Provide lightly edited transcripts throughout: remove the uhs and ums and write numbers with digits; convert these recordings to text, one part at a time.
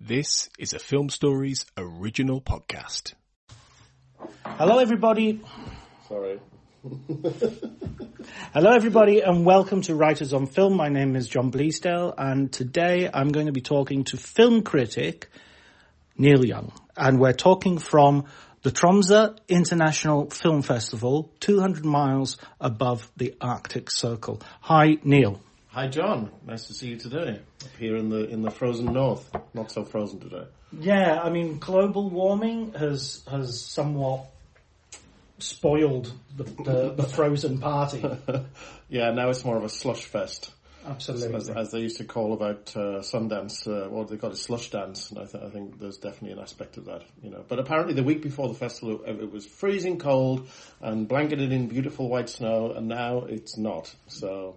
This is a Film Stories original podcast. Hello, everybody. Sorry. Hello, everybody, and welcome to Writers on Film. My name is John Bleasdale, and today I'm going to be talking to film critic Neil Young. And we're talking from the Tromsø International Film Festival, 200 miles above the Arctic Circle. Hi, Neil. Hi, John. Nice to see you today. Up here in the frozen north. Not so frozen today. Yeah, I mean, global warming has somewhat spoiled the frozen party. Yeah, now it's more of a slush fest. Absolutely. As they used to call about Sundance, what they call it, slush dance. And I think there's definitely an aspect of that, you know. But apparently the week before the festival, it was freezing cold and blanketed in beautiful white snow, and now it's not. So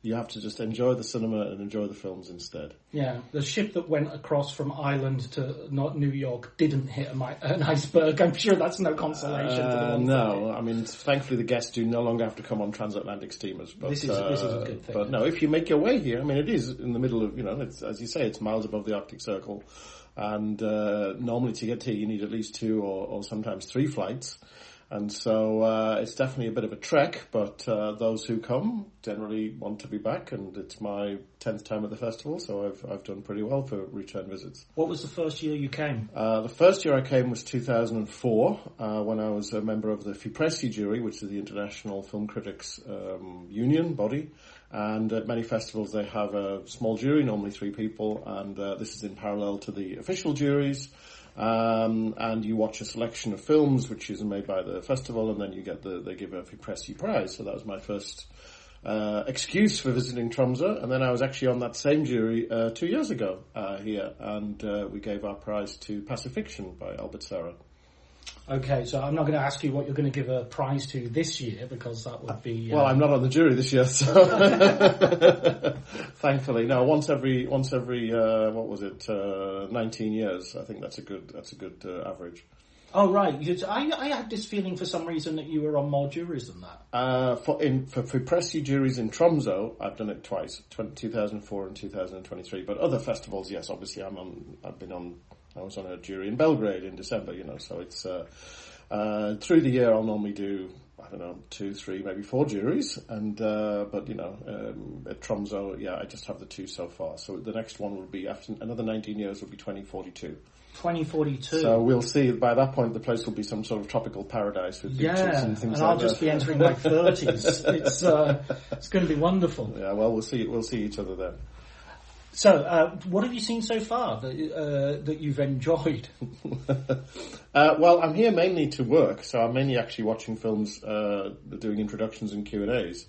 you have to just enjoy the cinema and enjoy the films instead. Yeah, the ship that went across from Ireland to New York didn't hit an iceberg. I'm sure that's no consolation to the ones. No, I mean, thankfully the guests do no longer have to come on transatlantic steamers. But this is a good thing. But no, if you make your way here, I mean, it is in the middle of, it's, as you say, it's miles above the Arctic Circle. And normally to get here you need at least 2 or sometimes 3 flights. And so it's definitely a bit of a trek, but those who come generally want to be back, and it's my 10th time at the festival, so I've done pretty well for return visits. What was the first year you came? The first year I came was 2004, when I was a member of the FIPRESSI jury, which is the International Film Critics Union body. And at many festivals they have a small jury, normally 3 people, and this is in parallel to the official juries. And you watch a selection of films which is made by the festival, and then they give a FIPRESSI prize. So that was my first excuse for visiting Tromsø. And then I was actually on that same jury 2 years ago here, and we gave our prize to Pacifiction by Albert Serra. Okay, so I'm not going to ask you what you're going to give a prize to this year, because that would be... Well, I'm not on the jury this year, so... Thankfully. No, once every 19 years. I think that's a good average. Oh, right. I had this feeling for some reason that you were on more juries than that. For FIPRESSI juries in Tromsø, I've done it twice, 2004 and 2023. But other festivals, yes, obviously I was on a jury in Belgrade in December, so it's, through the year I'll normally do, 2, 3, maybe 4 juries, and, but at Tromsø, I just have the 2 so far. So the next one will be, after another 19 years, will be 2042. 2042. So we'll see. By that point, the place will be some sort of tropical paradise with beaches and things like that. And I'll just be entering my 30s. It's going to be wonderful. Yeah, well, we'll see each other then. So, what have you seen so far that you've enjoyed? Well, I'm here mainly to work, so I'm mainly actually watching films, doing introductions and Q&As,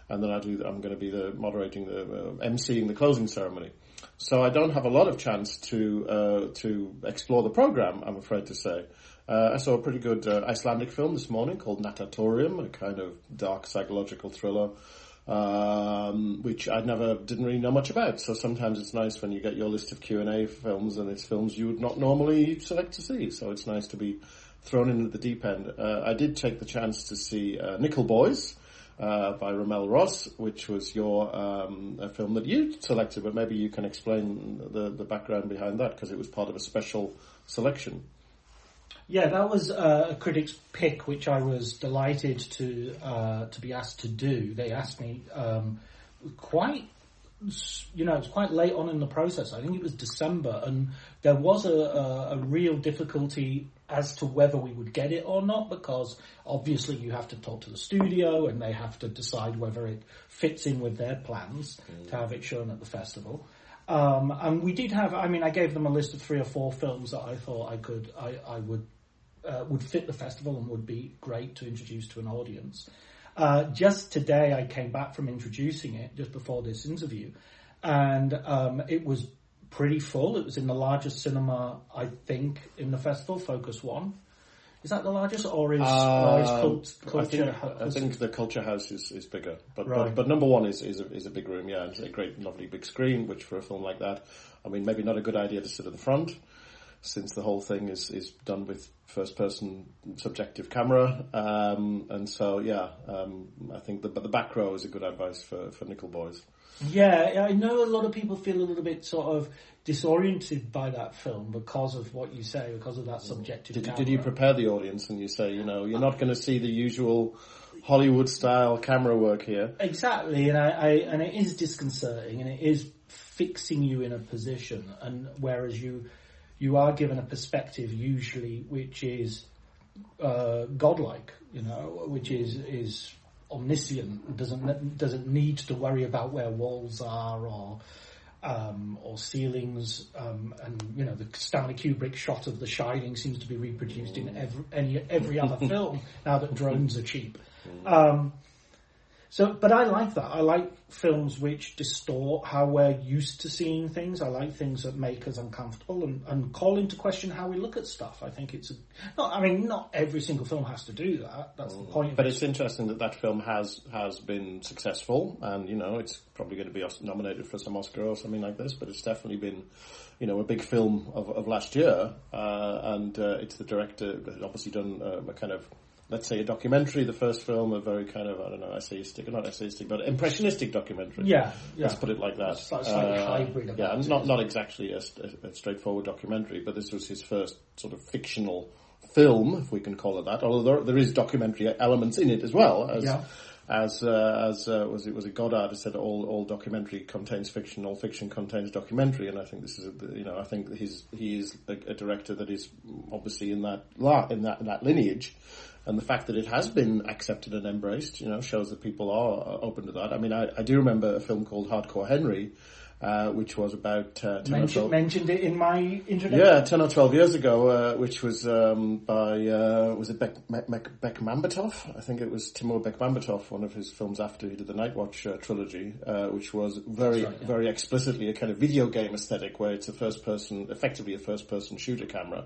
and then I'm going to be moderating the emceeing the closing ceremony. So I don't have a lot of chance to explore the program, I'm afraid to say. I saw a pretty good Icelandic film this morning called Natatorium, a kind of dark psychological thriller. Which I didn't really know much about. So sometimes it's nice when you get your list of Q&A films, and it's films you would not normally select to see. So it's nice to be thrown in at the deep end. I did take the chance to see Nickel Boys by Rommel Ross, which was a film that you selected, but maybe you can explain the background behind that, because it was part of a special selection. Yeah, that was a critic's pick, which I was delighted to be asked to do. They asked me it's quite late on in the process. I think it was December, and there was a real difficulty as to whether we would get it or not, because obviously you have to talk to the studio and they have to decide whether it fits in with their plans to have it shown at the festival. And we did have, I gave them a list of 3 or 4 films that I thought I would fit the festival and would be great to introduce to an audience. Just today I came back from introducing it just before this interview, and it was pretty full. It was in the largest cinema, I think, in the festival, Focus One. Is that the largest, or is Culture House? I think the Culture House is bigger, but right. but number one is a big room. Yeah, it's a great, lovely big screen. Which for a film like that, maybe not a good idea to sit at the front. since the whole thing is done with first-person subjective camera. And so, I think the back row is a good advice for nickel boys. Yeah, I know a lot of people feel a little bit sort of disoriented by that film because of what you say, because of that subjective camera. Did you prepare the audience and you say, you're not going to see the usual Hollywood-style camera work here? Exactly, and it is disconcerting, and it is fixing you in a position, and whereas you are given a perspective usually which is godlike, which is omniscient, doesn't need to worry about where walls are or ceilings, and the Stanley Kubrick shot of The Shining seems to be reproduced in every other film now that drones are cheap. But I like that. I like films which distort how we're used to seeing things. I like things that make us uncomfortable and call into question how we look at stuff. I think not every single film has to do that. That's the point. But it's interesting that film has been successful, and it's probably going to be nominated for some Oscar or something like this. But it's definitely been, a big film of last year, and it's the director that has obviously done a kind of, let's say, a documentary, the first film, a very kind of, not essayistic, but impressionistic documentary. Yeah. Let's put it like that. It's like hybrid. Not exactly a straightforward documentary, but this was his first sort of fictional film, if we can call it that. Although there is documentary elements in it as well, as was it Goddard said, all documentary contains fiction, all fiction contains documentary, and I think this is I think he is a director that is obviously in that lineage. And the fact that it has been accepted and embraced, shows that people are open to that. I mean, I do remember a film called Hardcore Henry, which was about 10 or 12... Mentioned it in my introduction. Yeah, 10 or 12 years ago, which was by, was it Bekmambetov? I think it was Timur Bekmambetov, one of his films after he did the Night Watch trilogy, which was very explicitly a kind of video game aesthetic where it's effectively a first-person shooter camera.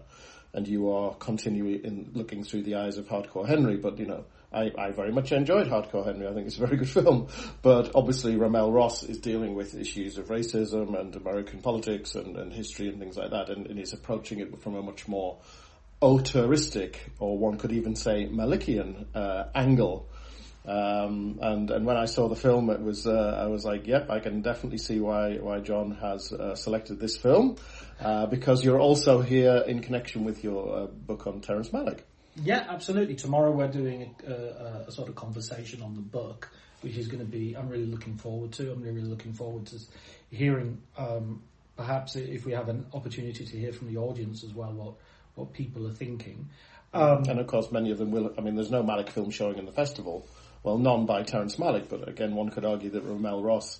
And you are continually looking through the eyes of Hardcore Henry. But, I very much enjoyed Hardcore Henry. I think it's a very good film. But obviously Ramel Ross is dealing with issues of racism and American politics and history and things like that. And he's approaching it from a much more auteuristic, or one could even say Malikian, angle. And when I saw the film, I was like, yep, I can definitely see why John has selected this film, because you're also here in connection with your book on Terrence Malick. Yeah, absolutely. Tomorrow we're doing a sort of conversation on the book, which is going to be, I'm really looking forward to. I'm really looking forward to hearing, perhaps if we have an opportunity to hear from the audience as well, what people are thinking. And of course, many of them will. I mean, there's no Malick film showing in the festival. Well, none by Terrence Malick, but again, one could argue that Ramel Ross,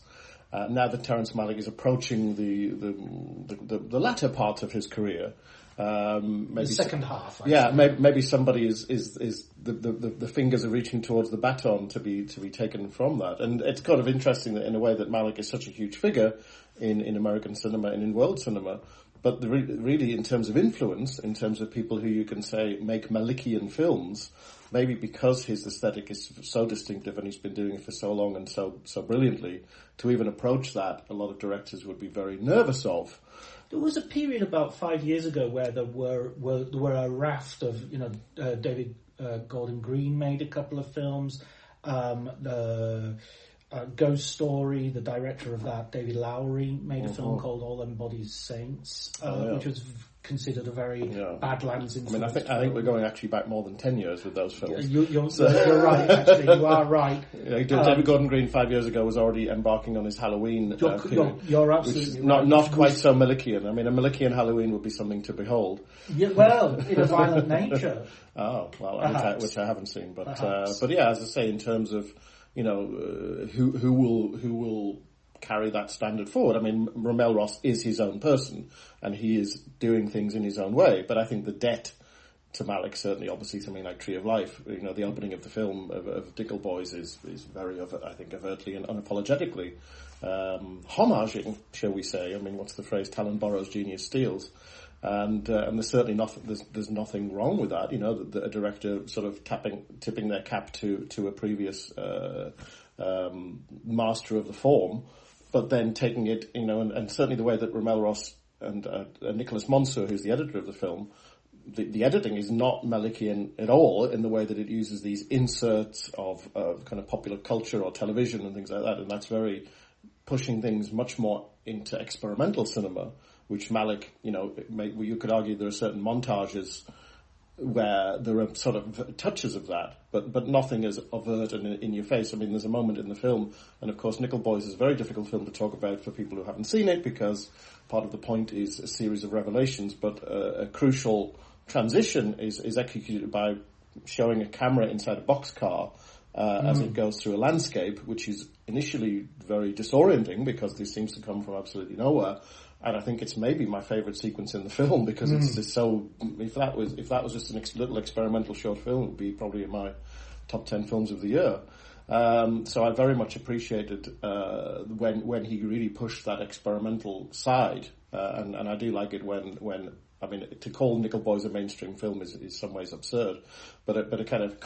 now that Terrence Malick is approaching the latter part of his career, maybe the second half. Actually. Yeah, maybe somebody is the fingers are reaching towards the baton to be taken from that, and it's kind of interesting that in a way that Malick is such a huge figure in American cinema and in world cinema. But really, in terms of influence, in terms of people who you can say make Malickian films, maybe because his aesthetic is so distinctive and he's been doing it for so long and so brilliantly, to even approach that, a lot of directors would be very nervous of. There was a period about 5 years ago where there were a raft of, David Gordon Green made a couple of films. The Ghost Story, the director of that, David Lowery, made a film called All Them Bodies Saints, which was considered a very Badlands influence. I think we're going actually back more than 10 years with those films. You're right, actually. You are right. David Gordon Green 5 years ago was already embarking on his Halloween period. You're absolutely right. Not quite so Malickian. I mean, a Malickian Halloween would be something to behold. Yeah, well, in a violent nature. Oh, well, which I haven't seen. But yeah, as I say, in terms of who will carry that standard forward. I mean, Ramel Ross is his own person, and he is doing things in his own way. But I think the debt to Malick, certainly, obviously, something like Tree of Life, the opening of the film of Dickel Boys is very, I think, overtly and unapologetically homaging, shall we say. I mean, what's the phrase? Talent borrows, genius steals. And there's certainly there's nothing wrong with that. A director sort of tipping their cap to a previous master of the form, but then taking it, and certainly the way that Ramel Ross Nicholas Monsur, who's the editor of the film, the editing is not Malikian at all in the way that it uses these inserts of kind of popular culture or television and things like that, and that's very pushing things much more into experimental cinema, which Malick, you could argue there are certain montages where there are sort of touches of that, but nothing as overt and in your face. I mean, there's a moment in the film, and of course Nickel Boys is a very difficult film to talk about for people who haven't seen it, because part of the point is a series of revelations, but a crucial transition is executed by showing a camera inside a boxcar as it goes through a landscape, which is initially very disorienting because this seems to come from absolutely nowhere. And I think it's maybe my favourite sequence in the film, because it's just so. If that was just a little experimental short film, it would be probably in my top 10 films of the year. So I very much appreciated when he really pushed that experimental side, and I do like it when I mean, to call Nickel Boys a mainstream film is in some ways absurd, but a kind of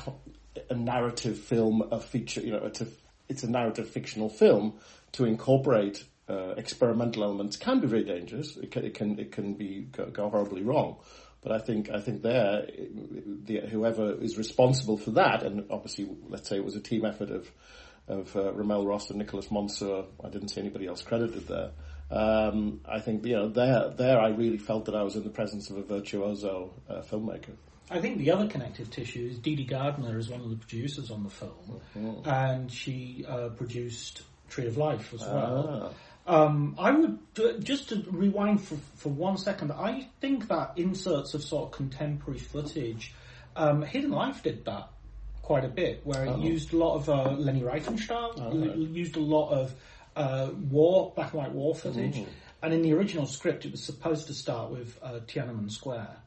a narrative film, a feature, it's a narrative fictional film. To incorporate experimental elements can be very dangerous. It can go horribly wrong. But I think there, whoever is responsible for that, and obviously, let's say it was a team effort of Ramel Ross and Nicholas Monsur. I didn't see anybody else credited there. I think there I really felt that I was in the presence of a virtuoso filmmaker. I think the other connective tissue is Dee Dee Gardner is one of the producers on the film, and she produced Tree of Life as well. I would, just to rewind for 1 second, I think that inserts of sort of contemporary footage, Hidden Life did that quite a bit, where it used a lot of Leni Riefenstahl, used a lot of black and white war footage. And in the original script, it was supposed to start with Tiananmen Square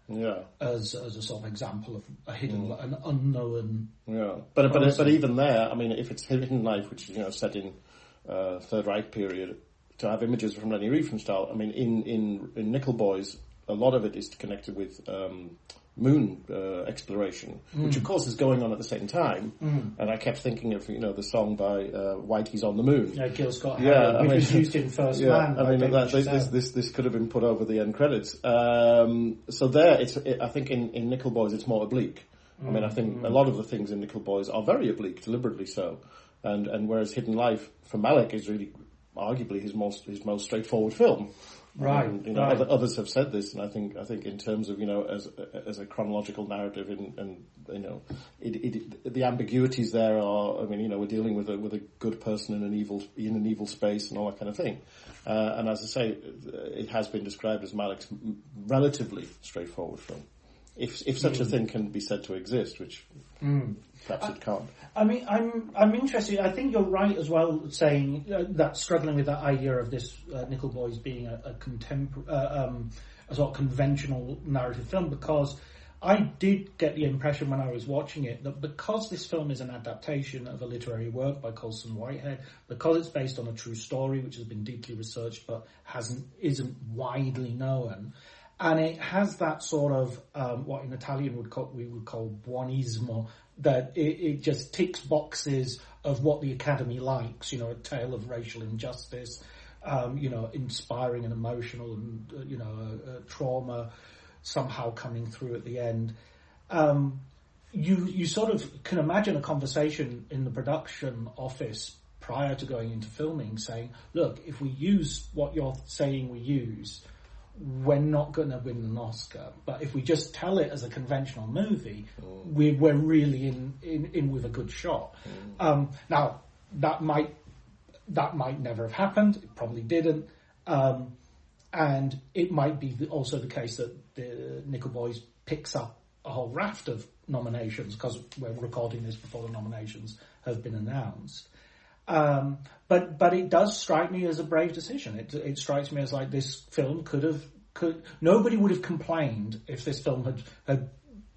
as a sort of example of a hidden, an unknown. Yeah, but even there, I mean, if it's Hidden Life, which is set in Third Reich period, to have images from Leni Riefenstahl, I mean, in Nickel Boys, a lot of it is connected with moon exploration, which of course is going on at the same time. And I kept thinking of the song by Whitey's on the Moon. Yeah, Gil Scott Heron, which was used in First Man. I mean, this could have been put over the end credits. So there, I think in Nickel Boys it's more oblique. I mean, I think a lot of the things in Nickel Boys are very oblique, deliberately so. And whereas Hidden Life for Malick is really arguably his most straightforward film. Right. Others have said this, and I think in terms of as a chronological narrative, and the ambiguities there are. I mean, we're dealing with a good person in an evil space and all that kind of thing. And as I say, it has been described as Malick's relatively straightforward film, if such a thing can be said to exist, which perhaps it can't. I mean, I'm interested. I think you're right as well, saying that struggling with that idea of this Nickel Boys being a sort of conventional narrative film, because I did get the impression when I was watching it that because this film is an adaptation of a literary work by Colson Whitehead, because it's based on a true story which has been deeply researched but isn't widely known. And it has that sort of what in Italian we would call buonismo, that it just ticks boxes of what the Academy likes. A tale of racial injustice, inspiring and emotional, and trauma somehow coming through at the end. You sort of can imagine a conversation in the production office prior to going into filming, saying, "Look, if we use what you're saying we use, we're not going to win an Oscar. But if we just tell it as a conventional movie, we're really in with a good shot." Now, that might never have happened. It probably didn't. And it might be also the case that the Nickel Boys picks up a whole raft of nominations, because we're recording this before the nominations have been announced. But it does strike me as a brave decision. It strikes me as like this film nobody would have complained if this film had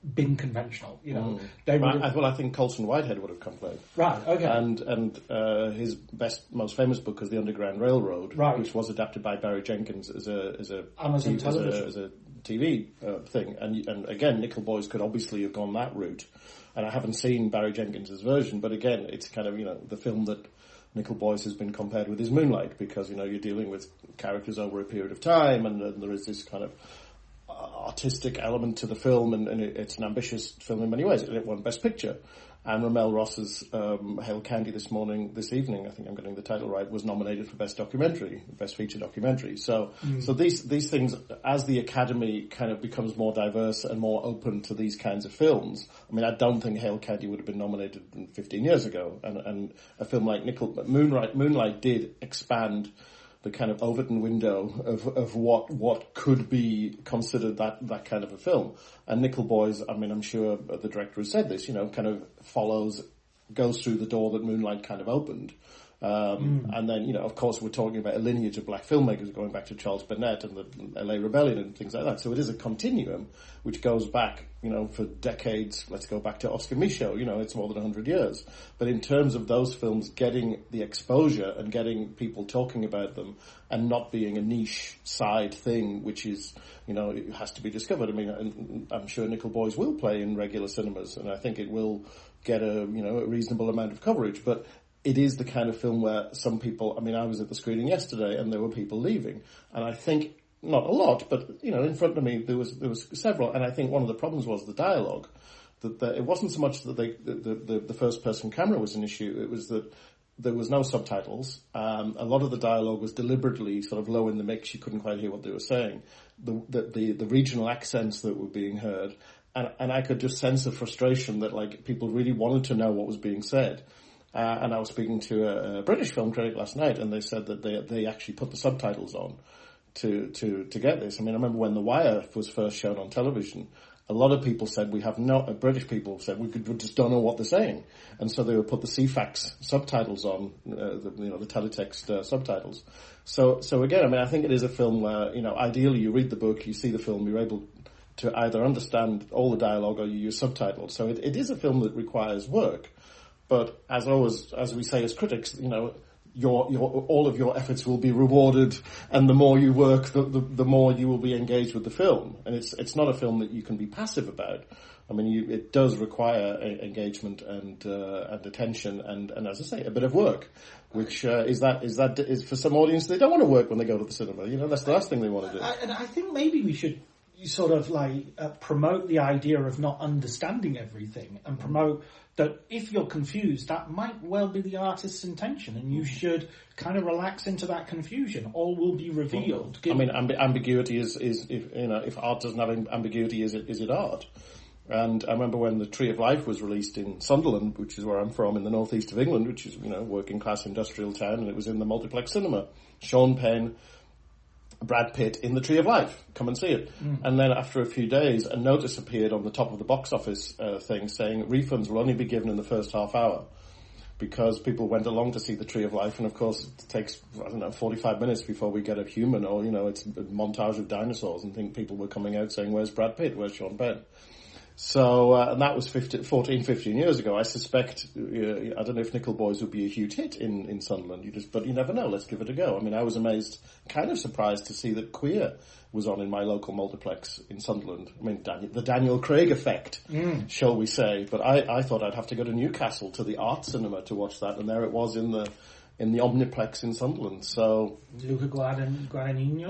been conventional. Well, I think Colson Whitehead would have complained. Right. Okay. And his most famous book is The Underground Railroad, which was adapted by Barry Jenkins as a Amazon television as a TV thing. And again, Nickel Boys could obviously have gone that route. And I haven't seen Barry Jenkins' version, but again, it's kind of the film that Nickel Boys has been compared with his Moonlight, because, you're dealing with characters over a period of time, and there is this kind of artistic element to the film, and it's an ambitious film in many ways. It won Best Picture. And Ramel Ross's Hale County this evening, I think I'm getting the title right, was nominated for Best Documentary, Best Feature Documentary. So these things, as the Academy kind of becomes more diverse and more open to these kinds of films, I mean, I don't think Hale County would have been nominated 15 years ago. And a film like Moonlight did expand the kind of Overton window of what could be considered that kind of a film. And Nickel Boys, I mean, I'm sure the director has said this, kind of goes through the door that Moonlight kind of opened. And then, of course, we're talking about a lineage of black filmmakers going back to Charles Burnett and the LA Rebellion and things like that. So it is a continuum which goes back, for decades. Let's go back to Oscar Micheaux, it's more than 100 years. But in terms of those films getting the exposure and getting people talking about them and not being a niche side thing, which is, it has to be discovered. I mean, I'm sure Nickel Boys will play in regular cinemas, and I think it will get a reasonable amount of coverage. But it is the kind of film where some people, I mean, I was at the screening yesterday and there were people leaving. And I think, not a lot, but, in front of me there was several. And I think one of the problems was the dialogue. That it wasn't so much that the first person camera was an issue, it was that there was no subtitles. A lot of the dialogue was deliberately sort of low in the mix. You couldn't quite hear what they were saying. The regional accents that were being heard. And I could just sense the frustration that, like, people really wanted to know what was being said. And I was speaking to a British film critic last night, and they said that they actually put the subtitles on to get this. I mean, I remember when The Wire was first shown on television, a lot of people said British people said we just don't know what they're saying. And so they would put the CFAX subtitles on, the teletext subtitles. So again, I mean, I think it is a film where, ideally you read the book, you see the film, you're able to either understand all the dialogue or you use subtitles. So it is a film that requires work. But as always, as we say as critics, all of your efforts will be rewarded, and the more you work, the more you will be engaged with the film. And it's not a film that you can be passive about. I mean, it does require engagement and attention and as I say, a bit of work, which is for some audience, they don't want to work when they go to the cinema. That's the last thing they want to do. And I think maybe we should sort of promote the idea of not understanding everything, and promote that if you're confused, that might well be the artist's intention, and you should kind of relax into that confusion. All will be revealed. I mean, ambiguity is if art doesn't have ambiguity, is it art? And I remember when The Tree of Life was released in Sunderland, which is where I'm from, in the northeast of England, which is working class industrial town, and it was in the multiplex cinema. Sean Penn, Brad Pitt in The Tree of Life. Come and see it. And then after a few days, a notice appeared on the top of the box office thing saying refunds will only be given in the first half hour, because people went along to see The Tree of Life, and of course it takes, 45 minutes before we get a human, or, it's a montage of dinosaurs, and think people were coming out saying, where's Brad Pitt, where's Sean Penn? So, and that was 15 years ago. I suspect, I don't know if Nickel Boys would be a huge hit in Sunderland. But you never know. Let's give it a go. I mean, I was amazed, kind of surprised to see that Queer was on in my local multiplex in Sunderland. I mean, the Daniel Craig effect, shall we say. But I thought I'd have to go to Newcastle to the art cinema to watch that, and there it was in the Omniplex in Sunderland. So Luca Guadagnino.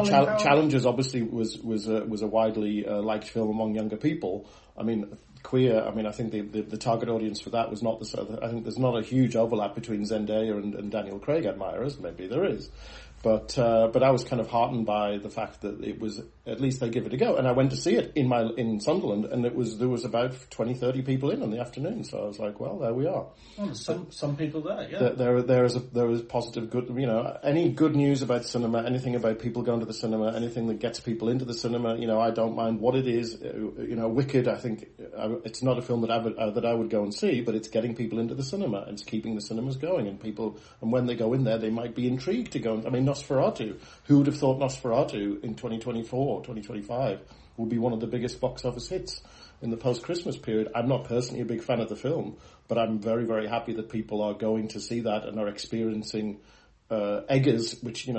Yeah, Challengers obviously was a widely liked film among younger people. I mean, Queer. I mean, I think the target audience for that was not the. I think there's not a huge overlap between Zendaya and Daniel Craig admirers. Maybe there is. But I was kind of heartened by the fact that it was, at least they give it a go. And I went to see it in Sunderland, and there was about 20, 30 people in the afternoon. So I was like, well, there we are. Well, some people there, yeah. There is positive good, any good news about cinema, anything about people going to the cinema, anything that gets people into the cinema, I don't mind what it is. Wicked, I think, it's not a film that I would go and see, but it's getting people into the cinema, and it's keeping the cinemas going, and when they go in there, they might be intrigued to go. I mean, Nosferatu. Who would have thought Nosferatu in 2024 or 2025 would be one of the biggest box office hits in the post-Christmas period? I'm not personally a big fan of the film, but I'm very, very happy that people are going to see that and are experiencing Eggers, which, he's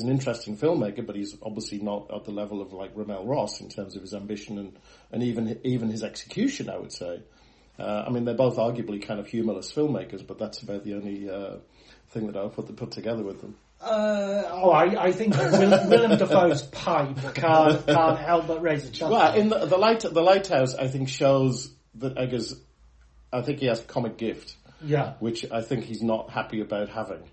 an interesting filmmaker, but he's obviously not at the level of like Ramel Ross in terms of his ambition and even his execution, I would say. I mean, they're both arguably kind of humorless filmmakers, but that's about the only thing that I'll put together with them. I think Willem Dafoe's pipe can't help but raise a chuckle. Well, in the Lighthouse, I think shows that Eggers, I think he has a comic gift, which I think he's not happy about having.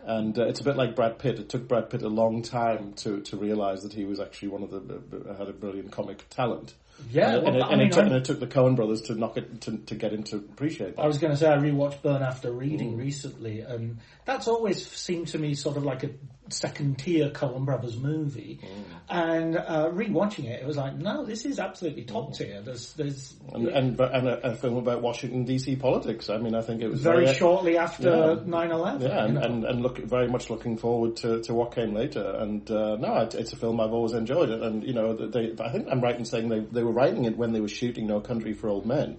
And it's a bit like Brad Pitt. It took Brad Pitt a long time to realise that he was actually had a brilliant comic talent. Yeah, and it took the Coen brothers to get him to appreciate that. I was going to say I rewatched Burn After Reading recently, and that's always seemed to me sort of like a second tier Coen brothers movie. And rewatching it, it was like, no, this is absolutely top tier. There's and a film about Washington DC politics. I mean, I think it was very shortly after 9/11. Yeah, and very much looking forward to what came later. And no, it's a film I've always enjoyed. And I think I'm right in saying they were writing it when they were shooting No Country for Old Men,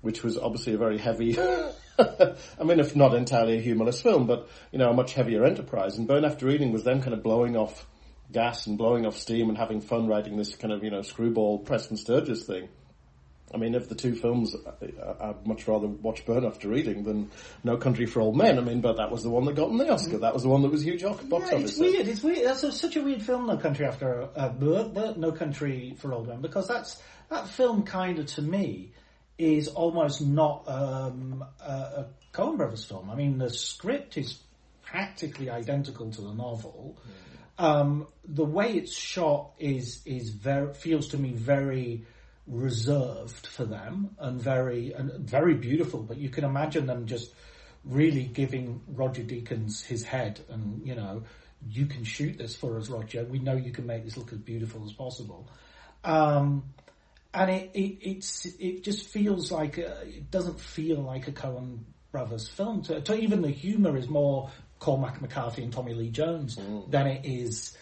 which was obviously a very heavy, I mean, if not entirely a humorless film, but, a much heavier enterprise. And Burn After Reading was them kind of blowing off gas and blowing off steam and having fun writing this kind of, screwball Preston Sturges thing. I mean, if the two films, I'd much rather watch Burn After Reading than No Country for Old Men. I mean, but that was the one that got them the Oscar. That was the one that was huge box office. It's weird. That's such a weird film, No Country No Country for Old Men, because that film kind of, to me, is almost not a Coen Brothers film. I mean, the script is practically identical to the novel. The way it's shot feels to me very reserved for them and very beautiful, but you can imagine them just really giving Roger Deakins his head and, you can shoot this for us, Roger. We know you can make this look as beautiful as possible. And it just feels like it doesn't feel like a Coen Brothers film. To even the humour is more Cormac McCarthy and Tommy Lee Jones than it is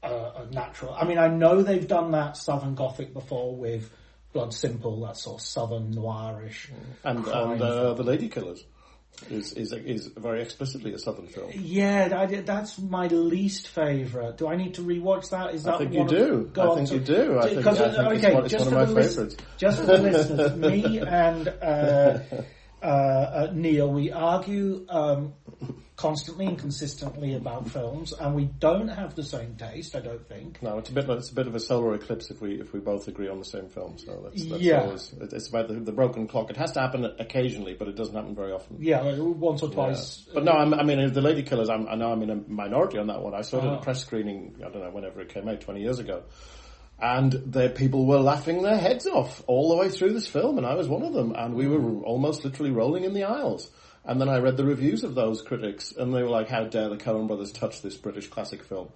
a natural. I mean, I know they've done that Southern Gothic before with Blood Simple, that sort of Southern noirish, and The Lady Killers is very explicitly a Southern film. Yeah, that's my least favourite. Do I need to rewatch that? Is that I think you do. I think you do. I think it's one of my favourites. Just for the listeners, me and Neil, we argue constantly and consistently about films, and we don't have the same taste, I don't think. No, it's a bit of a solar eclipse if we both agree on the same film. So that's always, it's about the broken clock. It has to happen occasionally, but it doesn't happen very often. Yeah, once or twice. But no, I mean, The Lady Killers, I know I'm in a minority on that one. I saw it at a press screening, I don't know, whenever it came out, 20 years ago. And people were laughing their heads off all the way through this film, and I was one of them. And we were almost literally rolling in the aisles. And then I read the reviews of those critics, and they were like, how dare the Coen brothers touch this British classic film.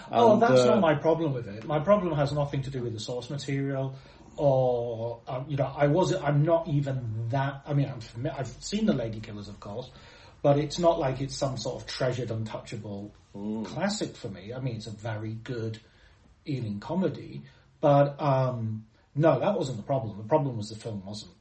And, that's not my problem with it. My problem has nothing to do with the source material, or, I'm not even that, I mean, I've seen The Lady Killers, of course, but it's not like it's some sort of treasured, untouchable classic for me. I mean, it's a very good evening comedy, but no, that wasn't the problem. The problem was the film wasn't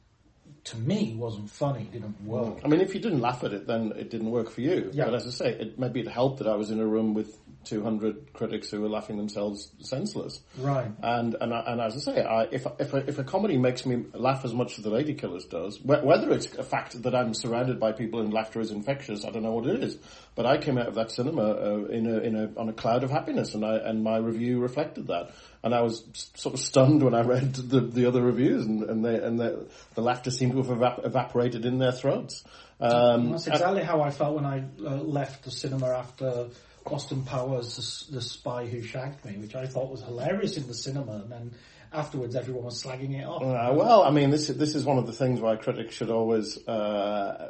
funny, didn't work. I mean, if you didn't laugh at it, then it didn't work for you. Yeah. But as I say, maybe it helped that I was in a room with 200 critics who were laughing themselves senseless. Right. And as I say, if a comedy makes me laugh as much as The Lady Killers does, whether it's a fact that I'm surrounded by people and laughter is infectious, I don't know what it is. But I came out of that cinema on a cloud of happiness, and my review reflected that. And I was sort of stunned when I read the other reviews, and the laughter seemed to have evaporated in their throats. That's exactly how I felt when I left the cinema after Austin Powers' The Spy Who Shagged Me, which I thought was hilarious in the cinema, and then afterwards everyone was slagging it off. Well, I mean, this is one of the things why critics should always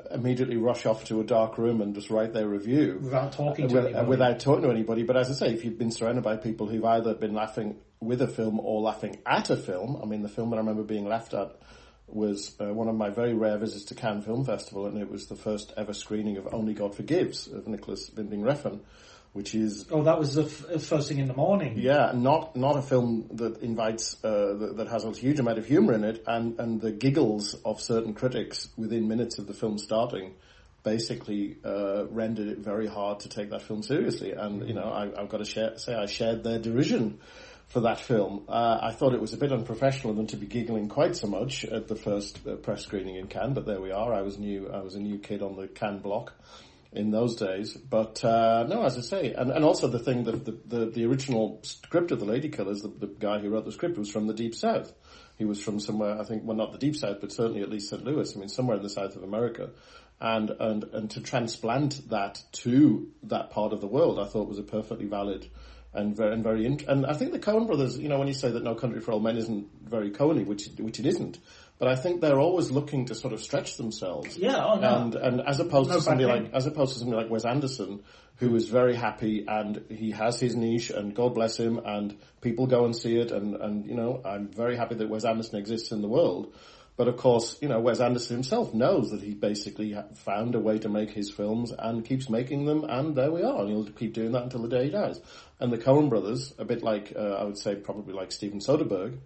immediately rush off to a dark room and just write their review. Without talking to anybody. But as I say, if you've been surrounded by people who've either been laughing with a film or laughing at a film, I mean, the film that I remember being laughed at was one of my very rare visits to Cannes Film Festival, and it was the first ever screening of Only God Forgives of Nicholas Winding Refn, which is... Oh, that was the first thing in the morning. Yeah, not a film that invites, that has a huge amount of humour in it, and the giggles of certain critics within minutes of the film starting basically rendered it very hard to take that film seriously. And, I've got to say I shared their derision for that film. I thought it was a bit unprofessional of them to be giggling quite so much at the first press screening in Cannes, but there we are. I was a new kid on the Cannes block in those days. But no, as I say, and also the thing that the original script of The Lady Killers, the guy who wrote the script was from the Deep South. He was from somewhere, I think, well, not the Deep South, but certainly at least St. Louis. I mean, somewhere in the south of America. And to transplant that to that part of the world, I thought was a perfectly valid and very and I think the Coen brothers, you know, when you say that No Country for Old Men isn't very Coen-y, which it isn't, but I think they're always looking to sort of stretch themselves. Yeah, oh no. And as opposed to somebody like Wes Anderson, who is very happy and he has his niche and God bless him and people go and see it and you know, I'm very happy that Wes Anderson exists in the world. But of course, you know, Wes Anderson himself knows that he basically found a way to make his films and keeps making them, and there we are. And he'll keep doing that until the day he dies. And the Coen brothers, a bit like, I would say probably like Steven Soderbergh,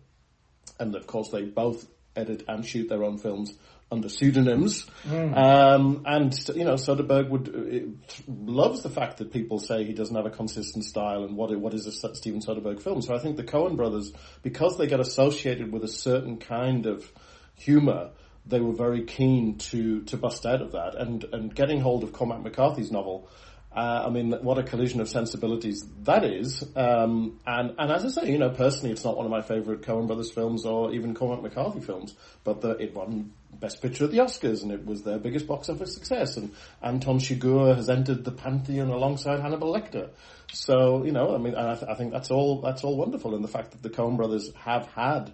and of course they both edit and shoot their own films under pseudonyms. And, you know, Soderbergh loves the fact that people say he doesn't have a consistent style and what is a Steven Soderbergh film. So I think the Coen brothers, because they get associated with a certain kind of humour, they were very keen to bust out of that, and getting hold of Cormac McCarthy's novel. I mean, what a collision of sensibilities that is. And as I say, you know, personally, it's not one of my favourite Coen Brothers films or even Cormac McCarthy films, but it won Best Picture at the Oscars, and it was their biggest box office success. And Anton Chigurh has entered the pantheon alongside Hannibal Lecter. So, you know, I mean, I think that's all wonderful. And the fact that the Coen Brothers have had,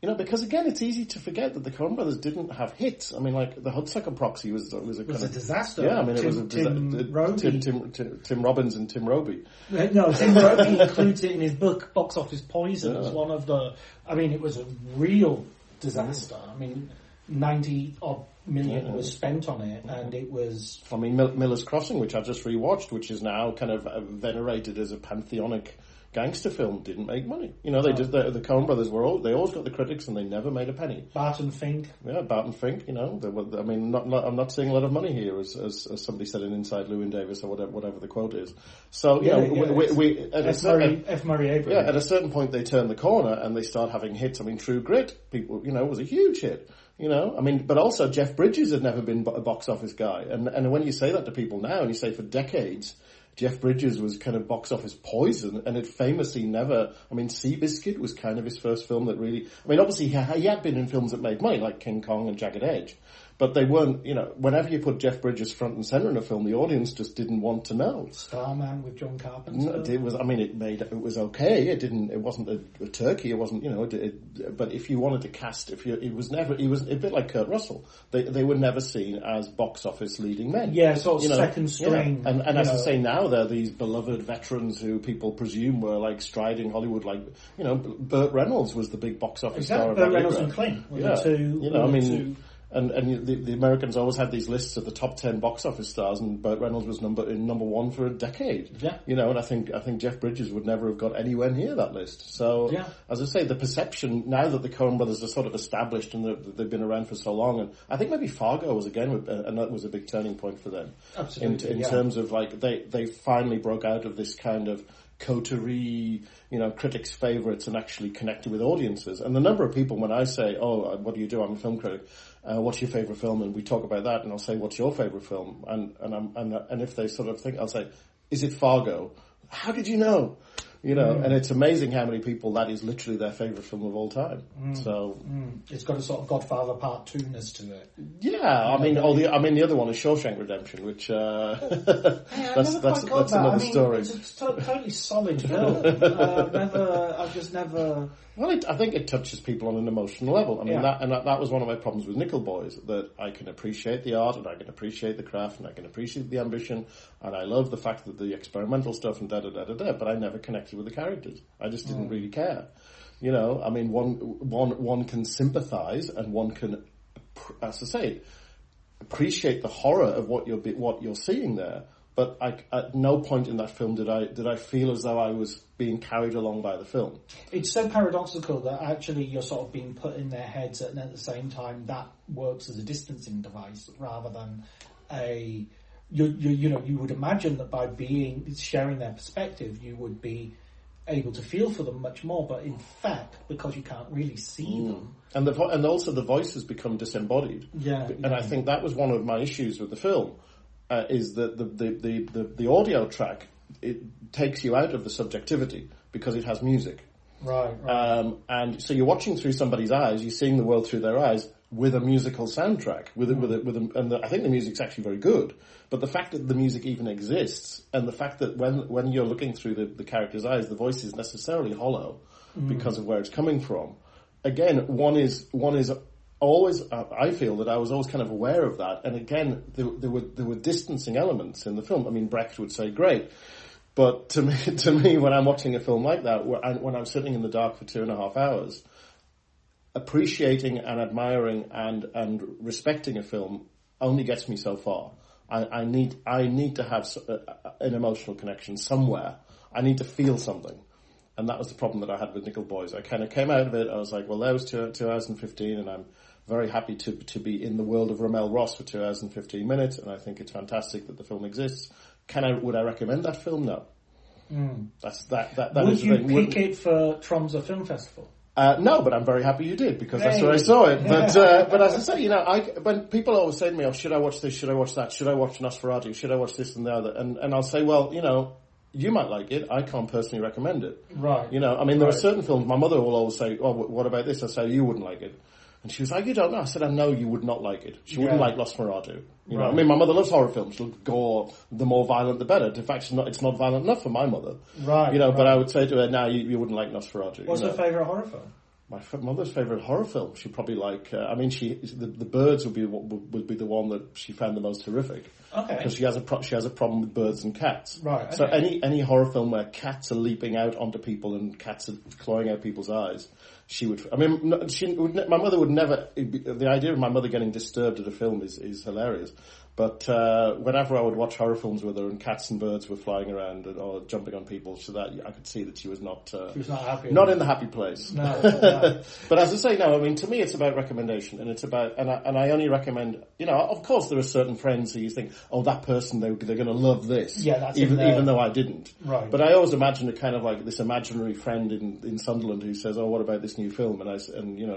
you know, because again, it's easy to forget that the Coen brothers didn't have hits. I mean, like the Hudsucker Proxy was a disaster. Yeah, I mean, Tim Robbins and Tim Roby. No, Tim Roby includes it in his book Box Office Poison as one of the. I mean, it was a real disaster. I mean, 90 odd million was spent on it, and it was. I mean, Miller's Crossing, which I've just rewatched, which is now kind of venerated as a pantheonic gangster film, didn't make money. You know, they did. The Coen brothers they always got the critics, and they never made a penny. Barton Fink. Yeah, Barton Fink. You know, I mean, I'm not seeing a lot of money here, as somebody said in Inside Llewyn Davis or whatever the quote is. So we F. Murray Abrams. Yeah, at a certain point they turn the corner and they start having hits. I mean, True Grit, people, you know, was a huge hit. You know, I mean, but also Jeff Bridges had never been a box office guy, and when you say that to people now, and you say for decades, Jeff Bridges was kind of box office poison, and it famously never. I mean, Seabiscuit was kind of his first film that really. I mean, obviously he had been in films that made money, like King Kong and Jagged Edge, but they weren't. You know, whenever you put Jeff Bridges front and center in a film, the audience just didn't want to know. Starman with John Carpenter. No, it was. I mean, it was okay. It didn't. It wasn't a turkey. It wasn't. You know. But if you wanted to cast, it was a bit like Kurt Russell. They were never seen as box office leading men. Yeah, sort of second string. Yeah. And as I say, now they're these beloved veterans who people presume were like striding Hollywood. Like, you know, Burt Reynolds was the big box office star. Burt Reynolds and Clint were the two. You know, I mean. And the Americans always had these lists of the top 10 box office stars, and Burt Reynolds was number one for a decade. Yeah. You know, and I think Jeff Bridges would never have got anywhere near that list. So, as I say, the perception now that the Coen brothers are sort of established and they've been around for so long, and I think maybe Fargo was and that was a big turning point for them. Absolutely. In terms of like they finally broke out of this kind of coterie, you know, critics' favourites, and actually connected with audiences. And the number of people, when I say, "Oh, what do you do? I'm a film critic. What's your favourite film?" and we talk about that, and I'll say, "What's your favourite film?" and if they sort of think, I'll say, "Is it Fargo?" How did you know? You know, and it's amazing how many people that is literally their favourite film of all time. So it's got a sort of Godfather Part 2-ness to it. Yeah, I mean, the other one is Shawshank Redemption, which that's another story. It's a totally solid film. I've just never. Well, I think it touches people on an emotional level. I mean, that was one of my problems with Nickel Boys, that I can appreciate the art, and I can appreciate the craft, and I can appreciate the ambition, and I love the fact that the experimental stuff and da-da-da-da-da, but I never connected with the characters. I just didn't really care. You know, I mean, one can sympathise, and one can, as I say, appreciate the horror of what you're seeing there. But at no point in that film did I feel as though I was being carried along by the film. It's so paradoxical that actually you're sort of being put in their heads, and at the same time that works as a distancing device rather than a. You would imagine that by sharing their perspective, you would be able to feel for them much more, but in fact, because you can't really see them. And also the voices become disembodied. Yeah. And I think that was one of my issues with the film, is that the audio track, it takes you out of the subjectivity because it has music. Right. And so you're watching through somebody's eyes, you're seeing the world through their eyes with a musical soundtrack, and I think the music's actually very good. But the fact that the music even exists, and the fact that when you're looking through the character's eyes, the voice is necessarily hollow because of where it's coming from. Again, one is always. I feel that I was always kind of aware of that, and again, there were distancing elements in the film. I mean, Brecht would say, "Great." But to me, when I'm watching a film like that, when I'm sitting in the dark for 2.5 hours, appreciating and admiring and respecting a film only gets me so far. I need to have an emotional connection somewhere. I need to feel something. And that was the problem that I had with Nickel Boys. I kind of came out of it, I was like, well, that was 2015, and I'm very happy to be in the world of Rommel Ross for 2 hours and 15 minutes, and I think it's fantastic that the film exists. Would I recommend that film? No. That would is you the thing. pick it for Tromsø Film Festival? No, but I'm very happy you did, because that's where I saw it. But as I say, when people always say to me, "Oh, should I watch this? Should I watch that? Should I watch Nosferatu? Should I watch this and the other?" And I'll say, well, you might like it. I can't personally recommend it. Right. There are certain films. My mother will always say, "Oh, what about this?" I say, "You wouldn't like it." And she was like, "You don't know." I said, "I know you would not like it." She wouldn't like Nosferatu. Right. My mother loves horror films. She'll gore. The more violent, the better. In fact, it's not violent enough for my mother. Right. But I would say to her, "No, you wouldn't like Nosferatu." What's her favourite horror film? My mother's favourite horror film. She'd probably like. The Birds would be the one that she found the most horrific. Okay. Because she has a problem with birds and cats. Right. Okay. So any horror film where cats are leaping out onto people and cats are clawing out people's eyes, she would. I mean, my mother would never. The idea of my mother getting disturbed at a film is hilarious. But whenever I would watch horror films with her and cats and birds were flying around or jumping on people, so that I could see that she was not happy. Not in the happy place. No. But as I say, no. I mean, to me, it's about recommendation, and it's about and I only recommend. Of course, there are certain friends who you think, oh, that person they're going to love this. Yeah, that's even though I didn't. Right. But I always imagine a kind of like this imaginary friend in Sunderland who says, oh, what about this new film? And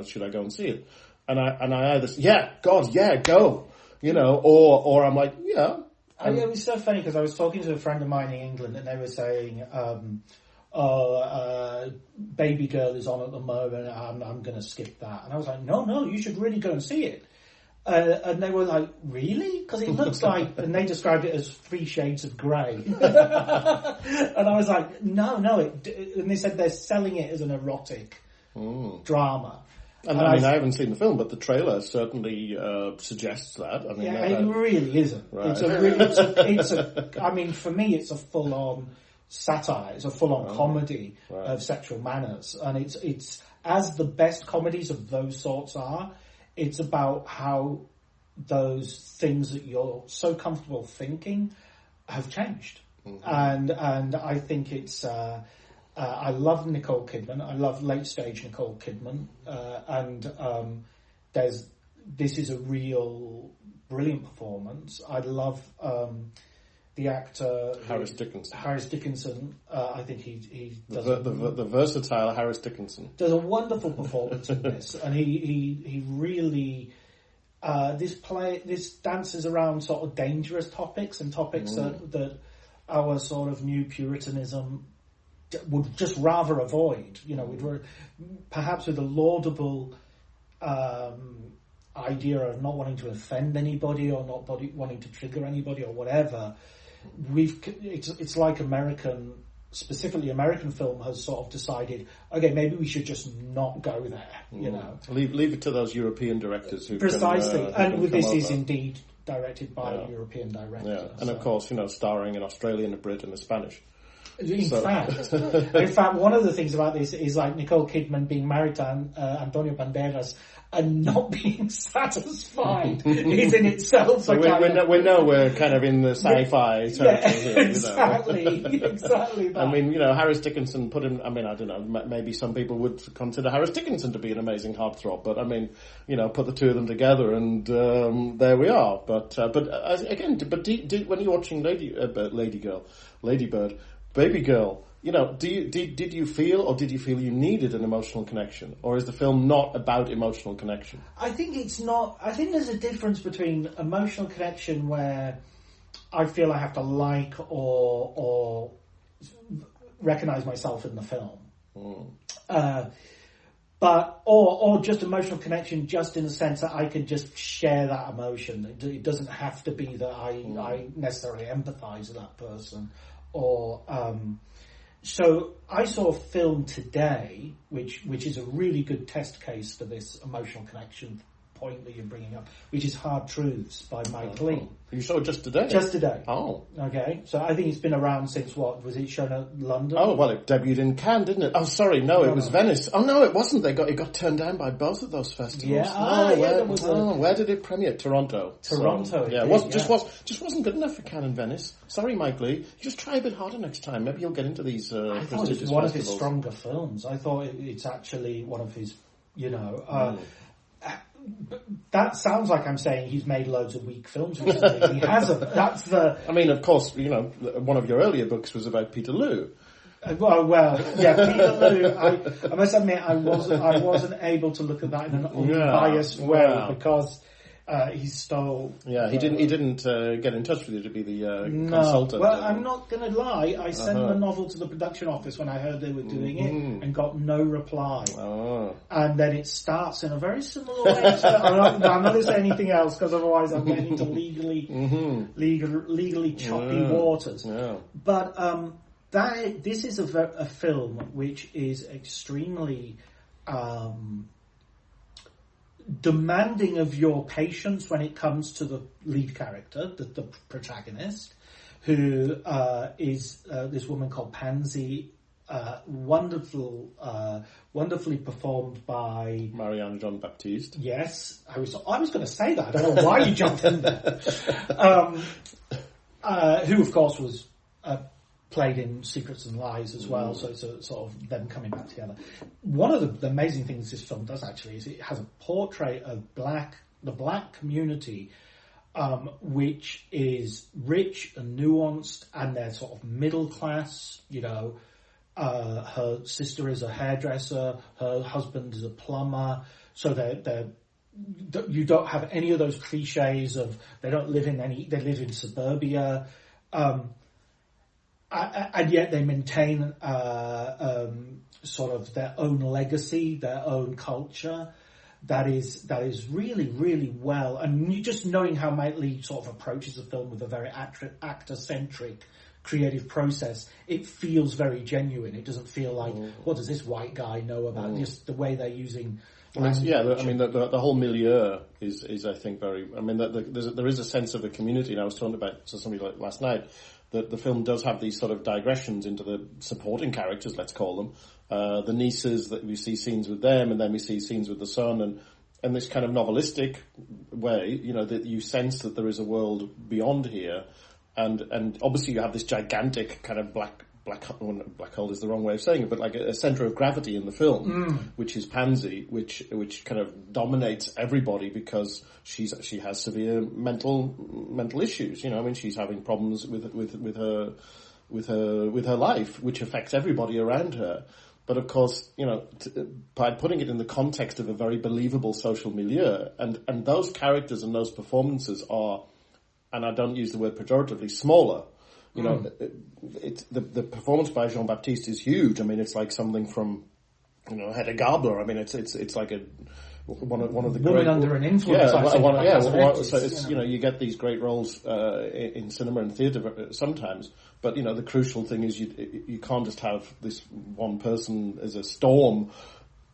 should I go and see it? And I either go. Or I'm like, yeah. It was so funny because I was talking to a friend of mine in England and they were saying, Baby Girl is on at the moment, I'm going to skip that. And I was like, no, you should really go and see it. And they were like, really? Because it looks like, and they described it as 3 shades of grey. And I was like, no. And they said they're selling it as an erotic drama. And I haven't seen the film, but the trailer certainly suggests that. It really isn't. Right. For me, it's a full-on satire. It's a full-on comedy of sexual manners, and it's as the best comedies of those sorts are. It's about how those things that you're so comfortable thinking have changed, and I think it's. I love Nicole Kidman. I love late stage Nicole Kidman, and this is a real brilliant performance. I love the actor Harris Dickinson. I think he does the versatile Harris Dickinson does a wonderful performance in this, and he really this dances around sort of dangerous topics and topics that our sort of new Puritanism would just rather avoid, perhaps with a laudable idea of not wanting to offend anybody or not wanting to trigger anybody or whatever. It's like specifically American film has sort of decided, okay, maybe we should just not go there. Leave it to those European directors who precisely. Can, this is indeed directed by a European director. Yeah, and of course, starring an Australian, a Brit, and a Spanish. In fact, one of the things about this is like Nicole Kidman being married to Antonio Banderas and not being satisfied is in itself. So we're kind of in the sci-fi territory here. Exactly. That. Harris Dickinson put him. I don't know. Maybe some people would consider Harris Dickinson to be an amazing heartthrob, but put the two of them together, and there we are. But when you're watching Lady Bird, Baby Girl, did you feel, or did you feel you needed an emotional connection, or is the film not about emotional connection? I think it's not. I think there's a difference between emotional connection where I feel I have to like or recognize myself in the film. But or just emotional connection, just in the sense that I can just share that emotion. It doesn't have to be that I necessarily empathise with that person. Or so I saw a film today, which is a really good test case for this emotional connection point that you're bringing up, which is Hard Truths by Mike Leigh. You saw it just today? Just today. Oh. Okay. So I think it's been around since what? Was it shown at London? Oh, well, it debuted in Cannes, didn't it? Oh, sorry, no, it was Venice. Oh, no, it wasn't. It got turned down by both of those festivals. Yeah. Where did it premiere? Toronto. Toronto. Just wasn't good enough for Cannes and Venice. Sorry, Mike Leigh. Just try a bit harder next time. Maybe you'll get into these I thought it's one of his stronger films. I thought it's actually one of his, that sounds like I'm saying he's made loads of weak films recently. He hasn't. That's the... I mean, of course, one of your earlier books was about Peter Lou. Well, yeah, Peter Lou, I must admit I wasn't able to look at that in an unbiased way because he stole... Yeah, he didn't get in touch with you to be the consultant. Well, I'm not going to lie. I sent the novel to the production office when I heard they were doing it and got no reply. Oh. And then it starts in a very similar way. So I'm not going to say anything else because otherwise I'm getting into legally choppy waters. Yeah. But this is a film which is extremely... demanding of your patience when it comes to the lead character, the protagonist, who is this woman called Pansy, wonderfully performed by Marianne Jean-Baptiste. Yes, I was going to say that. I don't know why you jumped in there. Who, of course, was played in Secrets and Lies as well, so it's sort of them coming back together. One of the amazing things this film does actually is it has a portrait of the black community, which is rich and nuanced, and they're sort of middle class. Her sister is a hairdresser, her husband is a plumber, so you don't have any of those cliches of they live in suburbia. And yet they maintain sort of their own legacy, their own culture. That is really, really well. And just knowing how Mike Leigh sort of approaches the film with a very actor-centric creative process, it feels very genuine. It doesn't feel like, what does this white guy know about just the way they're using... the whole milieu is I think very... I mean, there is a sense of a community. And I was talking about to somebody like last night, that the film does have these sort of digressions into the supporting characters, let's call them. The nieces, that we see scenes with them, and then we see scenes with the son, and this kind of novelistic way, that you sense that there is a world beyond here. And obviously you have this gigantic kind of black hole is the wrong way of saying it, but like a center of gravity in the film, which is Pansy, which kind of dominates everybody because she has severe mental issues. She's having problems with her life, which affects everybody around her. But of course, by putting it in the context of a very believable social milieu, and those characters and those performances are, and I don't use the word pejoratively, smaller. The performance by Jean-Baptiste is huge. I mean, it's like something from, Hedda Gabler. I mean, it's like one of the Woman great... under an influence. So it's, you get these great roles in cinema and theatre sometimes, but, the crucial thing is you can't just have this one person as a storm.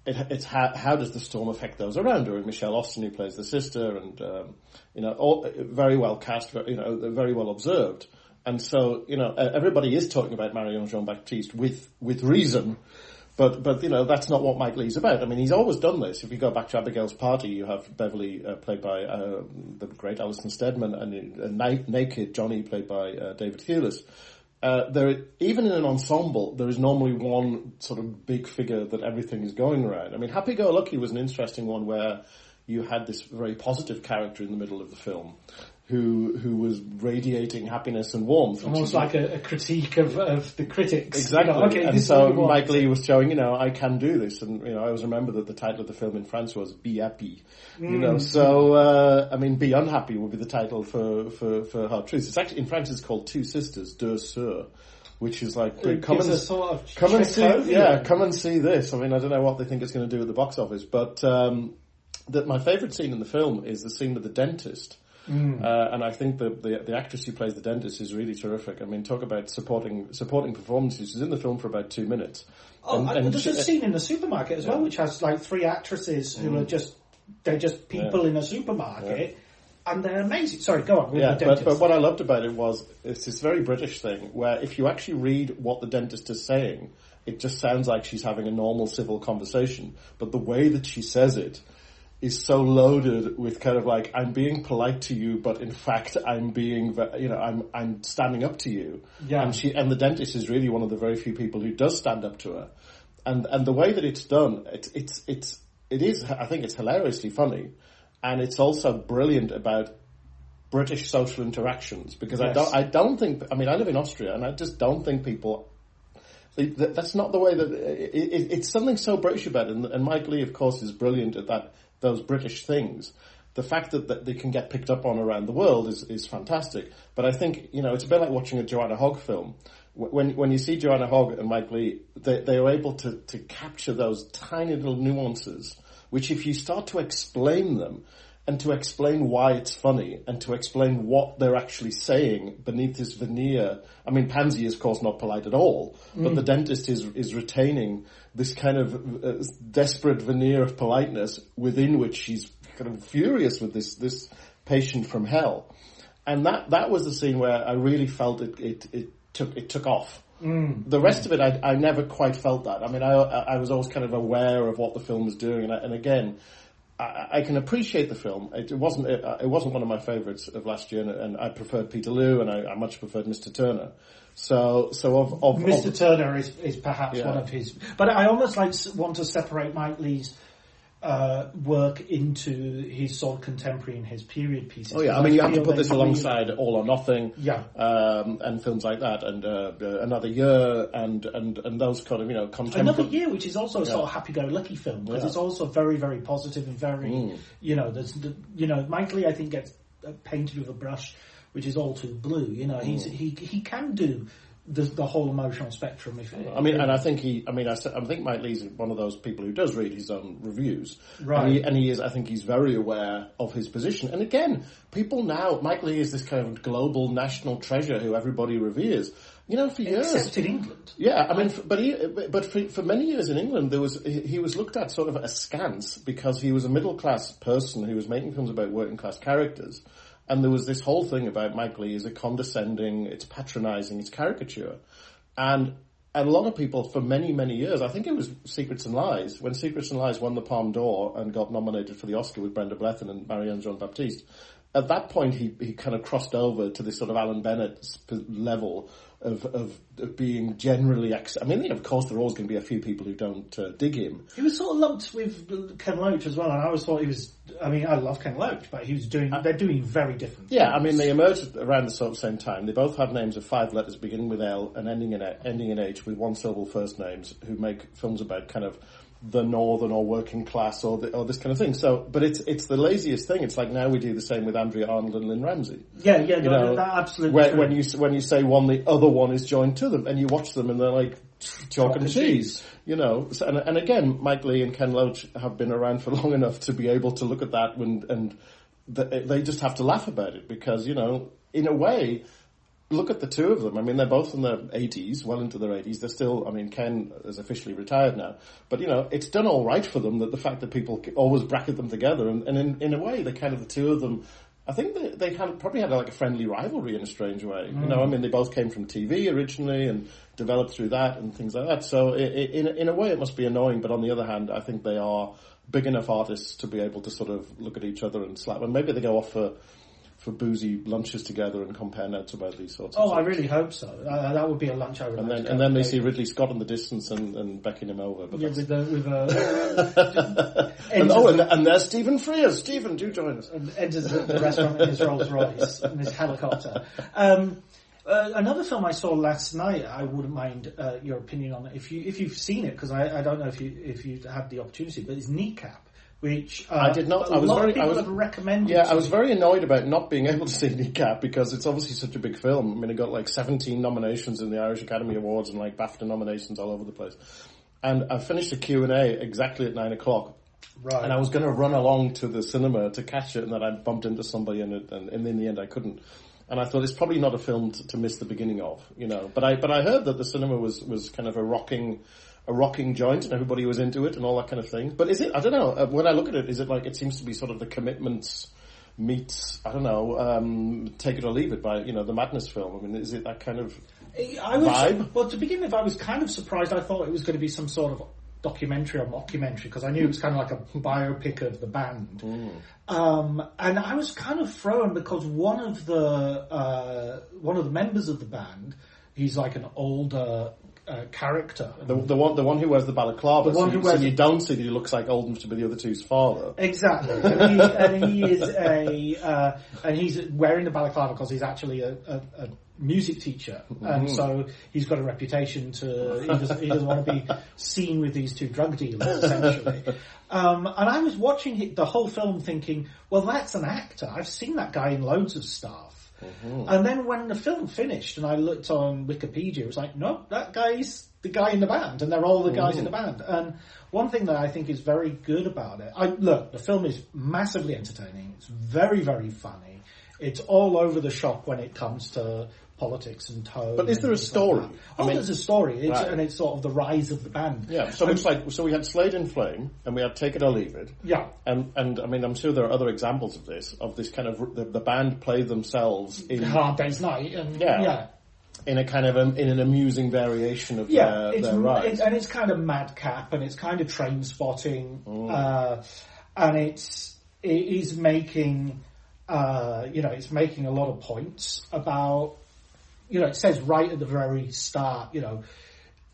It's how does the storm affect those around her? And Michelle Austen, who plays the sister, and, all very well cast, very well observed. And so, everybody is talking about Marianne Jean-Baptiste with reason, but that's not what Mike Leigh's about. I mean, he's always done this. If you go back to Abigail's Party, you have Beverly played by the great Alison Steadman, and Naked Johnny played by David Thewlis. Even in an ensemble, there is normally one sort of big figure that everything is going around. I mean, Happy Go Lucky was an interesting one where you had this very positive character in the middle of the film who was radiating happiness and warmth. Almost like a critique of the critics. Exactly. Okay, and so Mike Leigh was showing, I can do this. And, I always remember that the title of the film in France was Be Happy. So, Be Unhappy would be the title for Hard Truths. It's actually, in France, it's called Two Sisters, Deux Sœurs, which is like, come and see this. I don't know what they think it's going to do at the box office, but my favourite scene in the film is the scene with the dentist. And I think the actress who plays the dentist is really terrific. Talk about supporting performances. She's in the film for about 2 minutes. There's a scene in the supermarket as well, which has like 3 actresses who are just people in a supermarket, and they're amazing. Sorry, go on. But what I loved about it was it's this very British thing where if you actually read what the dentist is saying, it just sounds like she's having a normal civil conversation. But the way that she says it is so loaded with kind of like, I'm being polite to you, but in fact I'm being, I'm standing up to you. Yeah. And the dentist is really one of the very few people who does stand up to her. And the way that it's done, it is, I think it's hilariously funny. And it's also brilliant about British social interactions, because I don't think, I live in Austria and I just don't think people, that's not the way that, it's something so British about it. And Mike Leigh, of course, is brilliant at those British things. The fact that they can get picked up on around the world is fantastic. But I think, it's a bit like watching a Joanna Hogg film. When you see Joanna Hogg and Mike Leigh, they are able to capture those tiny little nuances, which if you start to explain them, and to explain why it's funny, and to explain what they're actually saying beneath this veneer. Pansy is, of course, not polite at all, but the dentist is retaining this kind of desperate veneer of politeness within which she's kind of furious with this patient from hell. And that was the scene where I really felt it took off. The rest of it, I never quite felt that. I was always kind of aware of what the film was doing, and again, I can appreciate the film. It wasn't one of my favourites of last year, and I preferred Peterloo, and I much preferred Mr. Turner. So of Mr. Turner is perhaps one of his, but I almost want to separate Mike Leigh's work into his sort of contemporary and his period pieces. Oh yeah, you have to put this alongside All or Nothing, and films like that, and Another Year, and those kind of contemporary. Another Year, which is also a sort of happy-go-lucky film, because it's also very, very positive and very, Mike Leigh I think gets painted with a brush which is all too blue. He can do the whole emotional spectrum. I think Mike Leigh's one of those people who does read his own reviews, right? And he is. I think he's very aware of his position. And again, people now, Mike Leigh is this kind of global national treasure who everybody reveres. For years, except in England. Yeah, but for many years in England, he was looked at sort of askance because he was a middle class person who was making films about working class characters. And there was this whole thing about Mike Leigh is a condescending, it's patronising, it's caricature. And a lot of people for many, many years, I think it was Secrets and Lies, when Secrets and Lies won the Palme d'Or and got nominated for the Oscar with Brenda Blethyn and Marianne Jean-Baptiste, at that point he kind of crossed over to this sort of Alan Bennett level of being generally... of course there are always going to be a few people who don't dig him. He was sort of lumped with Ken Loach as well, and I always thought he was... I love Ken Loach, but they're doing very different things. Yeah, they emerged around the sort of same time. They both have names of 5 letters beginning with L and ending in H with one syllable first names who make films about kind of the northern or working class or this kind of thing. So, but it's the laziest thing. It's like now we do the same with Andrea Arnold and Lynn Ramsey. Yeah, that absolutely. When you say one, the other one is joined to them, and you watch them, and they're like chalk and cheese. So, and again, Mike Leigh and Ken Loach have been around for long enough to be able to look at that and they just have to laugh about it because in a way. Look at the two of them. They're both in their 80s, well into their 80s. They're still, Ken is officially retired now. But, it's done all right for them that the fact that people always bracket them together. And in a way, they kind of, the two of them, I think they probably had like a friendly rivalry in a strange way. They both came from TV originally and developed through that and things like that. So in a way, it must be annoying. But on the other hand, I think they are big enough artists to be able to sort of look at each other and slap. And maybe they go off boozy lunches together and compare notes about these sorts of Oh, things. I really hope so. That would be a lunch I would like to go And then they to. see Ridley Scott in the distance and beckon him over. But Yeah, that's- with a and there's Stephen Frears. Stephen, do join us. and enters the restaurant in his Rolls Royce in his helicopter. Another film I saw last night, I wouldn't mind your opinion on it if you've seen it, because I don't know if you had the opportunity, but it's Kneecap, which I did not. A lot of people have recommended. Yeah, to I was me. very annoyed about not being able to see Kneecap because it's obviously such a big film. I mean, it got like 17 nominations in the Irish Academy Awards and like BAFTA nominations all over the place. And I finished the Q&A exactly at 9:00. Right. And I was going to run along to the cinema to catch it, and then I bumped into somebody, and in the end I couldn't. And I thought it's probably not a film to miss the beginning of, you know. But I heard that the cinema was kind of a rocking joint, and everybody was into it and all that kind of thing. But is it? I don't know. When I look at it, is it like it seems to be sort of the Commitments meets, I don't know, Take It or Leave It by, you know, the Madness film. I mean, is it that kind of vibe? Well, to begin with, I was kind of surprised. I thought it was going to be some sort of documentary or mockumentary, because I knew it was kind of like a biopic of the band. And I was kind of thrown because one of the members of the band, he's like an older character. The one who wears the balaclava. The one who wears so you don't see that he looks like old enough to be the other two's father. Exactly, and he is and he's wearing the balaclava because he's actually a music teacher, and so he's got a reputation he doesn't want to be seen with these two drug dealers, essentially. And I was watching the whole film thinking, well, that's an actor. I've seen that guy in loads of stuff. And then when the film finished and I looked on Wikipedia, it was like, no, that guy's the guy in the band, and they're all the guys in the band. And one thing that I think is very good about it, the film is massively entertaining. It's very, very funny. It's all over the shop when it comes to politics and tone. But is there a story? Like there's a story, right. And it's sort of the rise of the band. Yeah, so it's like, so we had Slade in Flame, and we had Take It or Leave It. Yeah. And I mean, I'm sure there are other examples of this kind of, the band play themselves in... Hard Day's Night. And, in a kind of in an amusing variation of their rise. And it's kind of madcap, and it's kind of train spotting, and it is making, it's making a lot of points about, it says right at the very start,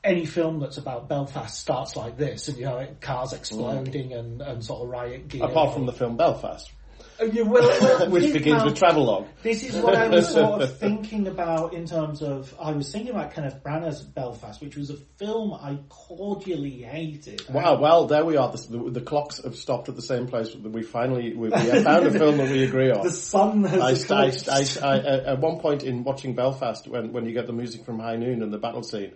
any film that's about Belfast starts like this, and cars exploding and sort of riot gear. Apart from the film Belfast. Which begins with Travelogue. This is what I was sort of thinking about in terms of... I was thinking about Kenneth Branagh's Belfast, which was a film I cordially hated. Wow, well, there we are. The clocks have stopped at the same place. We finally we have found a film that we agree on. The sun has I at one point in watching Belfast, when you get the music from High Noon and the battle scene,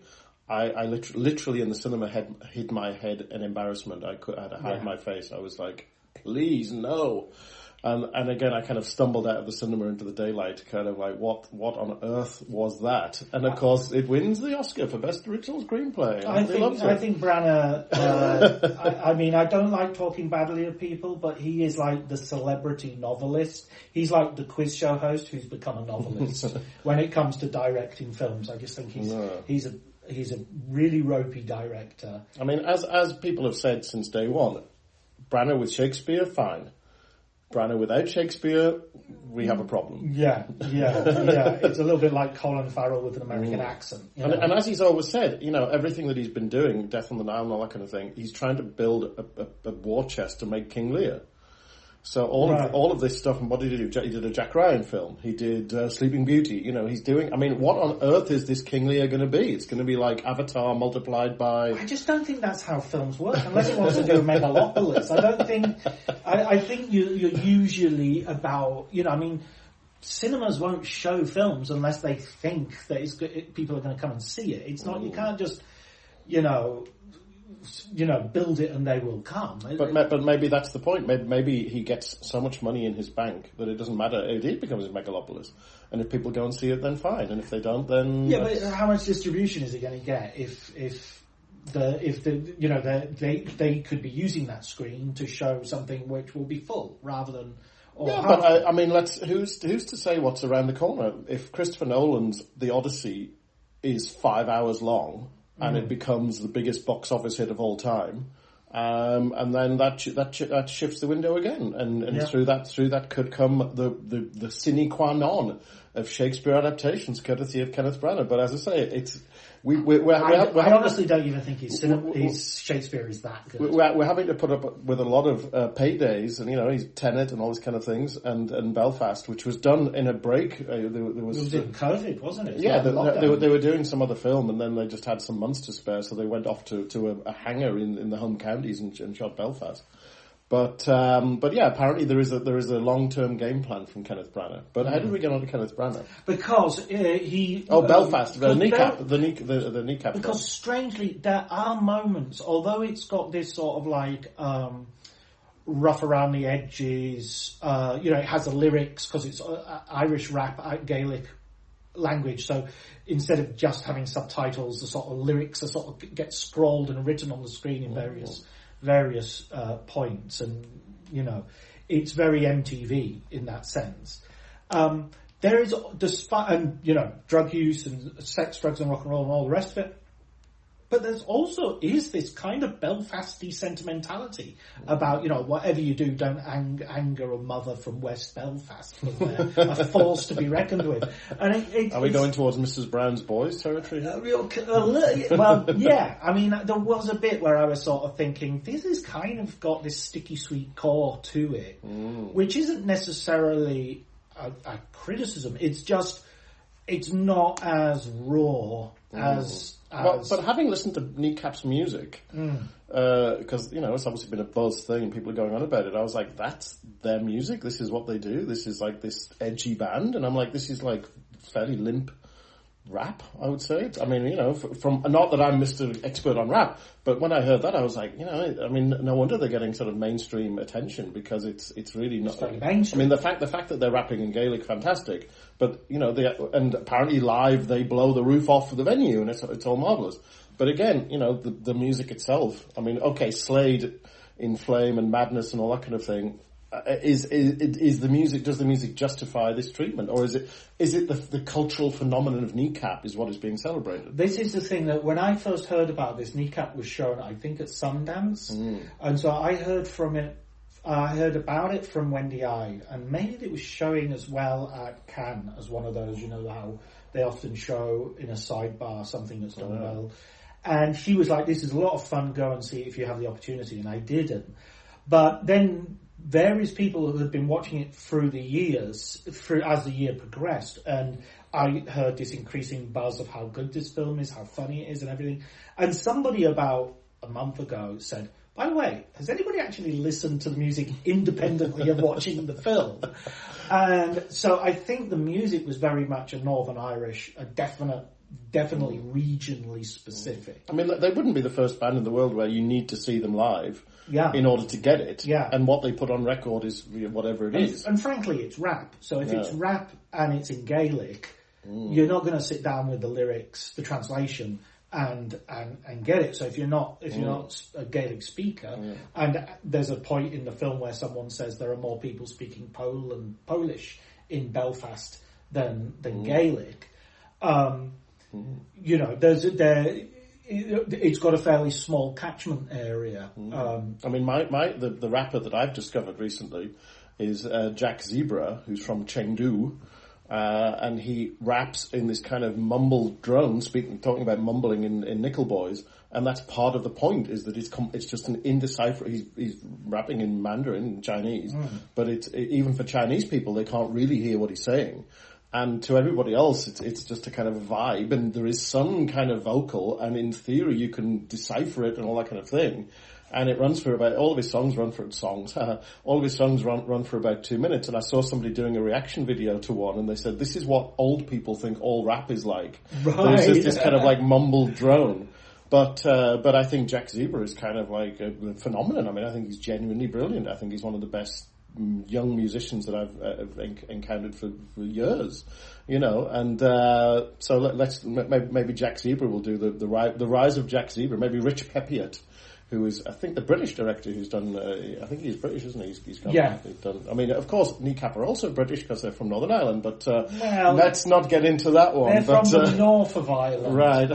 I literally in the cinema hid my head in embarrassment. I had to hide my face. I was like, please, no. And again, I kind of stumbled out of the cinema into the daylight, kind of like, what on earth was that? And of course, it wins the Oscar for Best Original Screenplay. I think Branagh, I don't like talking badly of people, but he is like the celebrity novelist. He's like the quiz show host who's become a novelist. When it comes to directing films, I just think he's a really ropey director. I mean, as people have said since day one, Branagh with Shakespeare, fine. Branagh without Shakespeare, we have a problem. Yeah. It's a little bit like Colin Farrell with an American accent. And as he's always said, everything that he's been doing, Death on the Nile and all that kind of thing, he's trying to build a war chest to make King Lear. So all of this stuff, and what did he do? He did a Jack Ryan film. He did Sleeping Beauty. He's doing... I mean, what on earth is this King Lear going to be? It's going to be like Avatar multiplied by... I just don't think that's how films work, unless it wants to do a Megalopolis. I don't think... I think you're usually about... cinemas won't show films unless they think that it's good, people are going to come and see it. It's not... You can't just, build it and they will come. But maybe that's the point. Maybe he gets so much money in his bank that it doesn't matter. It becomes a megalopolis, and if people go and see it, then fine. And if they don't, then but how much distribution is he going to get if they could be using that screen to show something which will be full rather than. Who's to say what's around the corner? If Christopher Nolan's The Odyssey is 5 hours long. And it becomes the biggest box office hit of all time, And then that shifts the window again, and through that could come the sine qua non of Shakespeare adaptations, courtesy of Kenneth Branagh. But as I say, I honestly don't even think his Shakespeare is that good. We're having to put up with a lot of paydays, and he's Tenet and all these kind of things, and Belfast, which was done in a break. There was it was in COVID, wasn't it? Yeah, they were doing some other film, and then they just had some months to spare, so they went off to a hangar in the home counties and shot Belfast. But yeah, apparently there is a long-term game plan from Kenneth Branagh. But how did we get on to Kenneth Branagh? Because he Belfast, the kneecap. Because strangely, there are moments, although it's got this sort of like rough around the edges. It has the lyrics because it's Irish rap, Gaelic language. So instead of just having subtitles, the sort of lyrics are sort of get scrawled and written on the screen in various points, and it's very MTV in that sense. There is, despite drug use and sex, drugs, and rock and roll and all the rest of it, but there's also is this kind of Belfasty sentimentality about whatever you do, don't anger a mother from West Belfast, but they're a force to be reckoned with. And are we going towards Mrs. Brown's Boys territory? Well, yeah. I mean, there was a bit where I was sort of thinking this has kind of got this sticky sweet core to it, which isn't necessarily a criticism. It's just it's not as raw as. But having listened to Kneecap's music, because it's obviously been a buzz thing and people are going on about it, I was like, that's their music. This is what they do. This is like this edgy band, and I'm like, this is like fairly limp rap, I would say. I mean, from not that I'm Mr. Expert on rap, but when I heard that, I was like, no wonder they're getting sort of mainstream attention, because it's really not. It's mainstream. I mean, the fact that they're rapping in Gaelic, fantastic, but and apparently live they blow the roof off of the venue, and it's all marvelous. But again, the music itself. I mean, okay, Slade in Flame and Madness and all that kind of thing. Is the music? Does the music justify this treatment, or is it the cultural phenomenon of Kneecap is what is being celebrated? This is the thing that when I first heard about this, Kneecap was shown, I think, at Sundance, and so I heard from it. I heard about it from Wendy I, and maybe it was showing as well at Cannes as one of those. How they often show in a sidebar something that's done well, and she was like, "This is a lot of fun. Go and see it if you have the opportunity." And I didn't, but then. Various people who had been watching it through the years, as the year progressed, and I heard this increasing buzz of how good this film is, how funny it is, and everything. And somebody about a month ago said, "By the way, has anybody actually listened to the music independently of watching the film?" And so I think the music was very much a Northern Irish, definitely regionally specific. I mean, they wouldn't be the first band in the world where you need to see them live. Yeah. In order to get it. Yeah. And what they put on record is whatever it is. And frankly, it's rap. So if it's rap and it's in Gaelic, you're not going to sit down with the lyrics, the translation, and get it. So if you're not a Gaelic speaker, and there's a point in the film where someone says there are more people speaking Polish in Belfast than Gaelic, it's got a fairly small catchment area. I mean, the rapper that I've discovered recently is Jack Zebra, who's from Chengdu, and he raps in this kind of mumbled drone, talking about mumbling in Nickel Boys, and that's part of the point, is that it's just an indecipherable. He's rapping in Mandarin, Chinese, but even for Chinese people, they can't really hear what he's saying. And to everybody else, it's just a kind of vibe, and there is some kind of vocal, and in theory you can decipher it and all that kind of thing. And it runs for all of his songs run for about 2 minutes. And I saw somebody doing a reaction video to one, and they said, this is what old people think all rap is like. Right. There's just this kind of like mumbled drone. But I think Jack Zebra is kind of like a phenomenon. I mean, I think he's genuinely brilliant. I think he's one of the best young musicians that I've encountered for years, and so maybe Jack Zebra will do the rise of Jack Zebra. Maybe Rich Pepiot, who is, I think, the British director who's done, I think he's British, isn't he? He's done, I mean, of course, Kneecap are also British because they're from Northern Ireland, but let's not get into that one. They're from the north of Ireland. Right.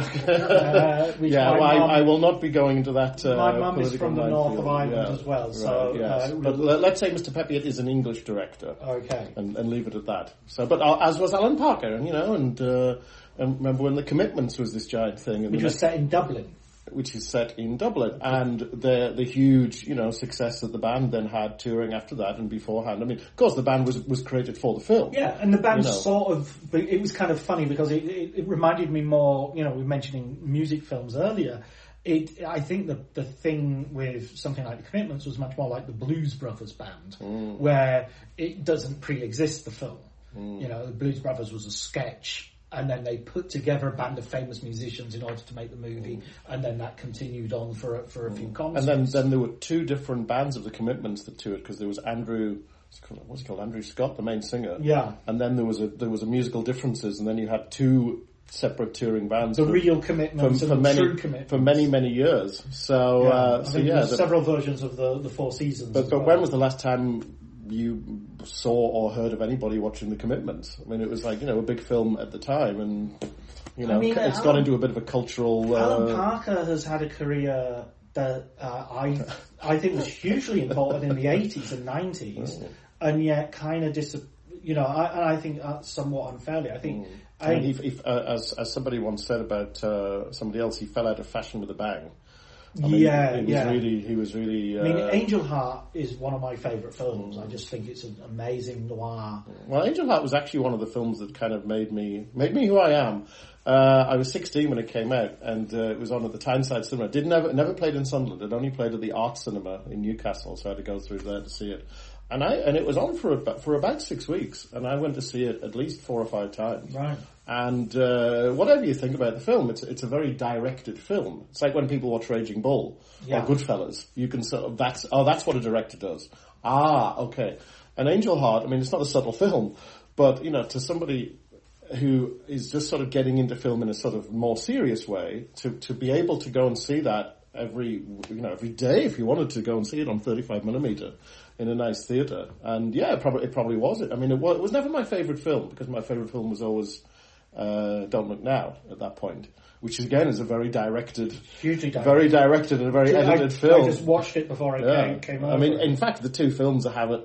I will not be going into that. My mum is from the north of Ireland as well. So, right, yes. But let's say Mr. Pepiot is an English director. Okay. And leave it at that. So, but as was Alan Parker, and remember when The Commitments was this giant thing. Which was set in Dublin. Which is set in Dublin, and the huge, success that the band then had touring after that and beforehand. I mean, of course, the band was created for the film. Yeah, and the band it was kind of funny because it reminded me more, we were mentioning music films earlier. I think the thing with something like The Commitments was much more like the Blues Brothers band, where it doesn't pre-exist the film. The Blues Brothers was a sketch, and then they put together a band of famous musicians in order to make the movie, and then that continued on for a few concerts. And then there were two different bands of The Commitments that toured, because there was Andrew Scott, the main singer. Yeah. And then there was a musical differences, and then you had two separate touring bands. Real Commitments and the True Commitments. For many, many years. So, there's several versions of the Four Seasons. But when was the last time you saw or heard of anybody watching The Commitments? I mean, it was like, a big film at the time, and, it's got into a bit of a cultural... Alan Parker has had a career that I think was hugely important in the 80s and 90s, and yet kind of I think somewhat unfairly. I think... as somebody once said about somebody else, he fell out of fashion with a bang. He was really. I mean, Angel Heart is one of my favourite films. I just think it's an amazing noir. Well, Angel Heart was actually one of the films that kind of made me who I am. I was 16 when it came out, and it was on at the Tyneside Cinema. Never played in Sunderland. It only played at the Art Cinema in Newcastle, so I had to go through there to see it. And it was on for about 6 weeks, and I went to see it at least 4 or 5 times. Right. And whatever you think about the film, it's a very directed film. It's like when people watch Raging Bull or Goodfellas. You can sort of that's what a director does. Okay. And Angel Heart, I mean, it's not a subtle film, but to somebody who is just sort of getting into film in a sort of more serious way, to be able to go and see that every day if you wanted to go and see it on 35mm in a nice theatre. And it probably was it. I mean, it was never my favourite film, because my favourite film was always Don't Look Now at that point, which again is a very directed, hugely directed, very directed and a very edited film. I just watched it before it came over. I mean, in fact, the two films have a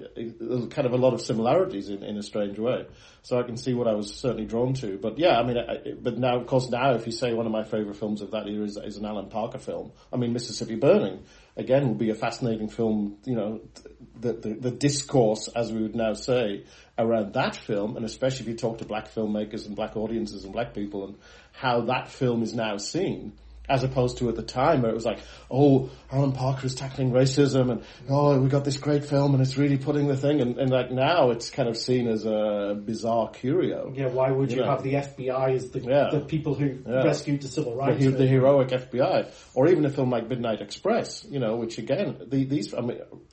kind of a lot of similarities in a strange way. So I can see what I was certainly drawn to. But yeah, I mean, but now, of course, if you say one of my favourite films of that era is an Alan Parker film, I mean, Mississippi Burning, again, will be a fascinating film, the discourse, as we would now say, around that film, and especially if you talk to black filmmakers and black audiences and black people, and how that film is now seen, as opposed to at the time where it was like, Alan Parker is tackling racism, and we got this great film and it's really putting the thing, and like now it's kind of seen as a bizarre curio. Yeah, why would you have the FBI as the people who rescued the civil rights? The heroic FBI. Or even a film like Midnight Express, which again,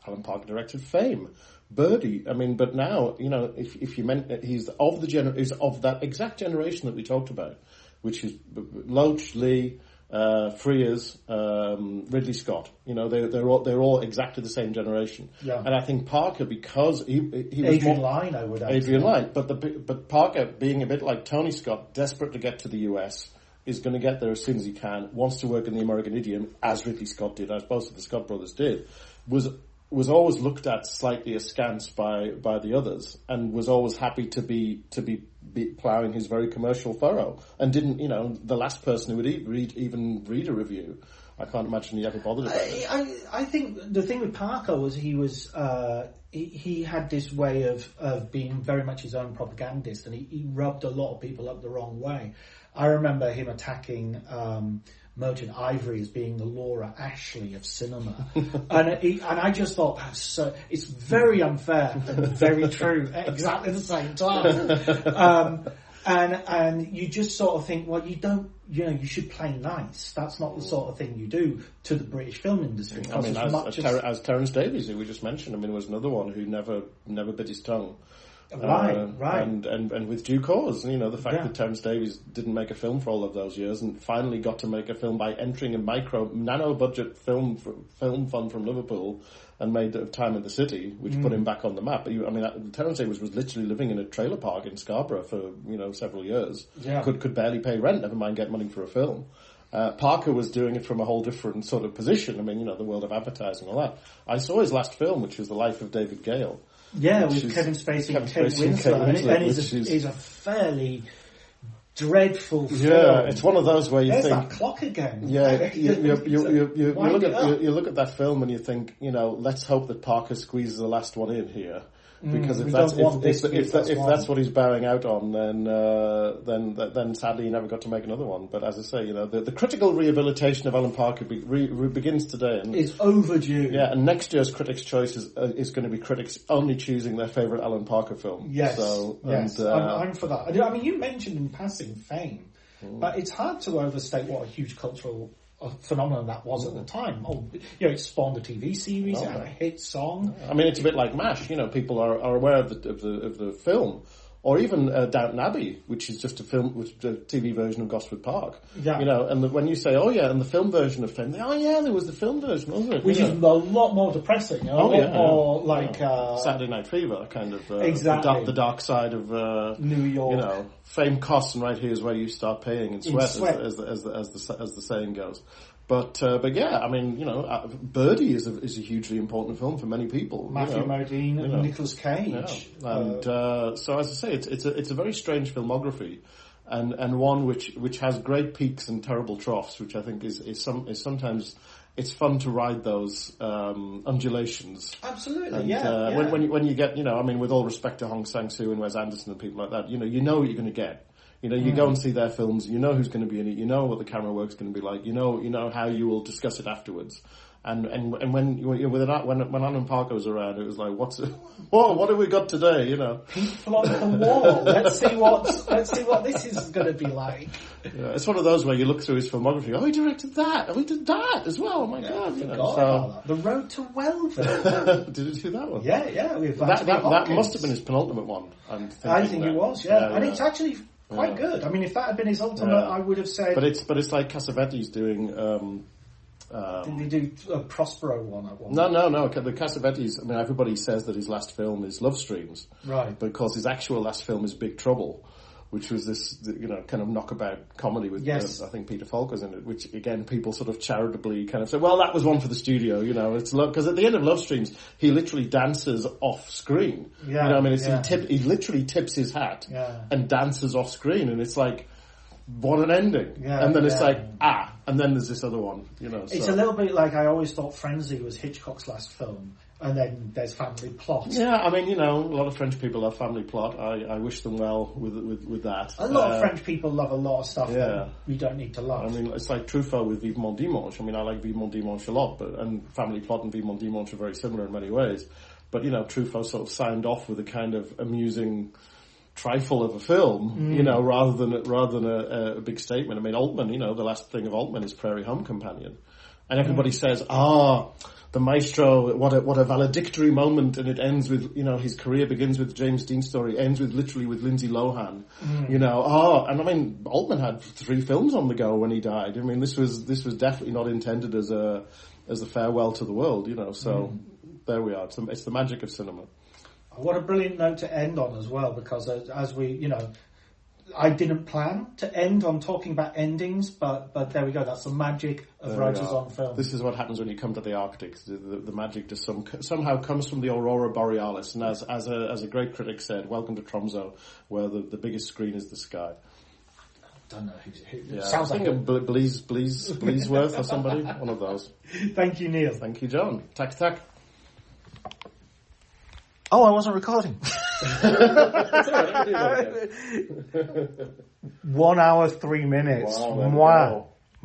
Alan Parker directed Fame, Birdie. I mean, but now, if you meant he's of that exact generation that we talked about, which is Loach, Lee, Frears, Ridley Scott. They're all exactly the same generation. Yeah. And I think Parker, because he was Adrian Lyne, I would add. Adrian Lyne, but Parker, being a bit like Tony Scott, desperate to get to the US, is going to get there as soon as he can. Wants to work in the American idiom, as Ridley Scott did, as both of the Scott brothers did. Was always looked at slightly askance by the others, and was always happy to be ploughing his very commercial furrow, and didn't, the last person who would even read a review. I can't imagine he ever bothered about it. I think the thing with Parker was he had this way of being very much his own propagandist, and he rubbed a lot of people up the wrong way. I remember him attacking Merchant Ivory as being the Laura Ashley of cinema, and I just thought it's very unfair and very true at exactly the same time. And you just sort of think, well, you should play nice. That's not the sort of thing you do to the British film industry. I mean, as Terence Davies, who we just mentioned, was another one who never bit his tongue Right. And with due cause, the fact Yeah. that Terence Davies didn't make a film for all of those years and finally got to make a film by entering a nano-budget film fund from Liverpool and made Time in the City, which put him back on the map. But Terence Davies was literally living in a trailer park in Scarborough for, several years. Yeah. Could barely pay rent, never mind get money for a film. Parker was doing it from a whole different sort of position. The world of advertising and all that. I saw his last film, which was The Life of David Gale. Yeah, with Kevin Spacey and Kate Winslet. And it's a fairly dreadful film. Yeah, it's one of those where you There's think... that clock again. Yeah, you look at that film and you think, let's hope that Parker squeezes the last one in here. Because if that's what he's bowing out on, then sadly he never got to make another one. But as I say, the critical rehabilitation of Alan Parker begins today. And it's overdue. Yeah, and next year's Critics' Choice is going to be critics only choosing their favourite Alan Parker film. Yes, yes, I'm for that. You mentioned in passing Fame, but it's hard to overstate what a huge cultural phenomenon that was at the time. It spawned a TV series, it had a hit song. It's a bit like MASH. People are aware of the film, or even Downton Abbey, which is just a TV version of Gosford Park. Yeah. And when you say, and the film version of Fame, there was the film version, wasn't it? Which is a lot more depressing. More like Saturday Night Fever, kind of exactly. the dark side of New York. Fame costs, and right here is where you start paying in sweat. As the saying goes. But Birdie is a hugely important film for many people. Matthew Modine and Nicolas Cage. Yeah. And so, as I say, it's a very strange filmography, and one which has great peaks and terrible troughs, which I think is sometimes it's fun to ride those undulations. Absolutely, and, when you get, with all respect to Hong Sang-soo and Wes Anderson and people like that, you know what you're going to get. You go and see their films, you know who's going to be in it, you know what the camera work's going to be like, you know how you will discuss it afterwards. And when Alan Parker was around, it was like, what have we got today, People on the wall. Let's see what this is going to be like. Yeah, it's one of those where you look through his filmography, he directed that, we did that as well, oh my God. About that. The Road to Wellville. Did he do that one? Yeah. That must have been his penultimate one. I think it was, and it's actually quite good. If that had been his ultimate, I would have said... But it's like Cassavetes doing... did they do a Prospero one at one? No. The Cassavetes, everybody says that his last film is Love Streams. Right. Because his actual last film is Big Trouble, which was this, kind of knockabout comedy with, I think Peter Falk was in it, which again, people sort of charitably kind of say, well, that was one for the studio, it's because at the end of Love Streams, he literally dances off screen. Yeah. He literally tips his hat and dances off screen, and it's like, what an ending. Yeah, and then it's like, and then there's this other one, It's a little bit like I always thought Frenzy was Hitchcock's last film. And then there's Family Plot. Yeah, a lot of French people love Family Plot. I wish them well with that. A lot of French people love a lot of stuff that we don't need to love. It's like Truffaut with Vivement Dimanche. I like Vivement Dimanche a lot, and Family Plot and Vivement Dimanche are very similar in many ways. But, Truffaut sort of signed off with a kind of amusing trifle of a film, rather than a big statement. Altman, the last thing of Altman is Prairie Home Companion. And everybody says, the maestro, what a valedictory moment, and it ends with, his career begins with James Dean story, ends with literally with Lindsay Lohan, Altman had 3 films on the go when he died. This was definitely not intended as a farewell to the world, so there we are. It's the magic of cinema. What a brilliant note to end on as well, because as we, I didn't plan to end on talking about endings, but there we go. That's the magic of writers on film. This is what happens when you come to the Arctic. The magic just somehow comes from the Aurora Borealis. And as a great critic said, welcome to Tromsø, where the biggest screen is the sky. I don't know who yeah, sounds I think like Bleesworth or somebody. One of those. Thank you, Neil. Thank you, John. Tack. Oh, I wasn't recording. 1 hour, 3 minutes. Wow.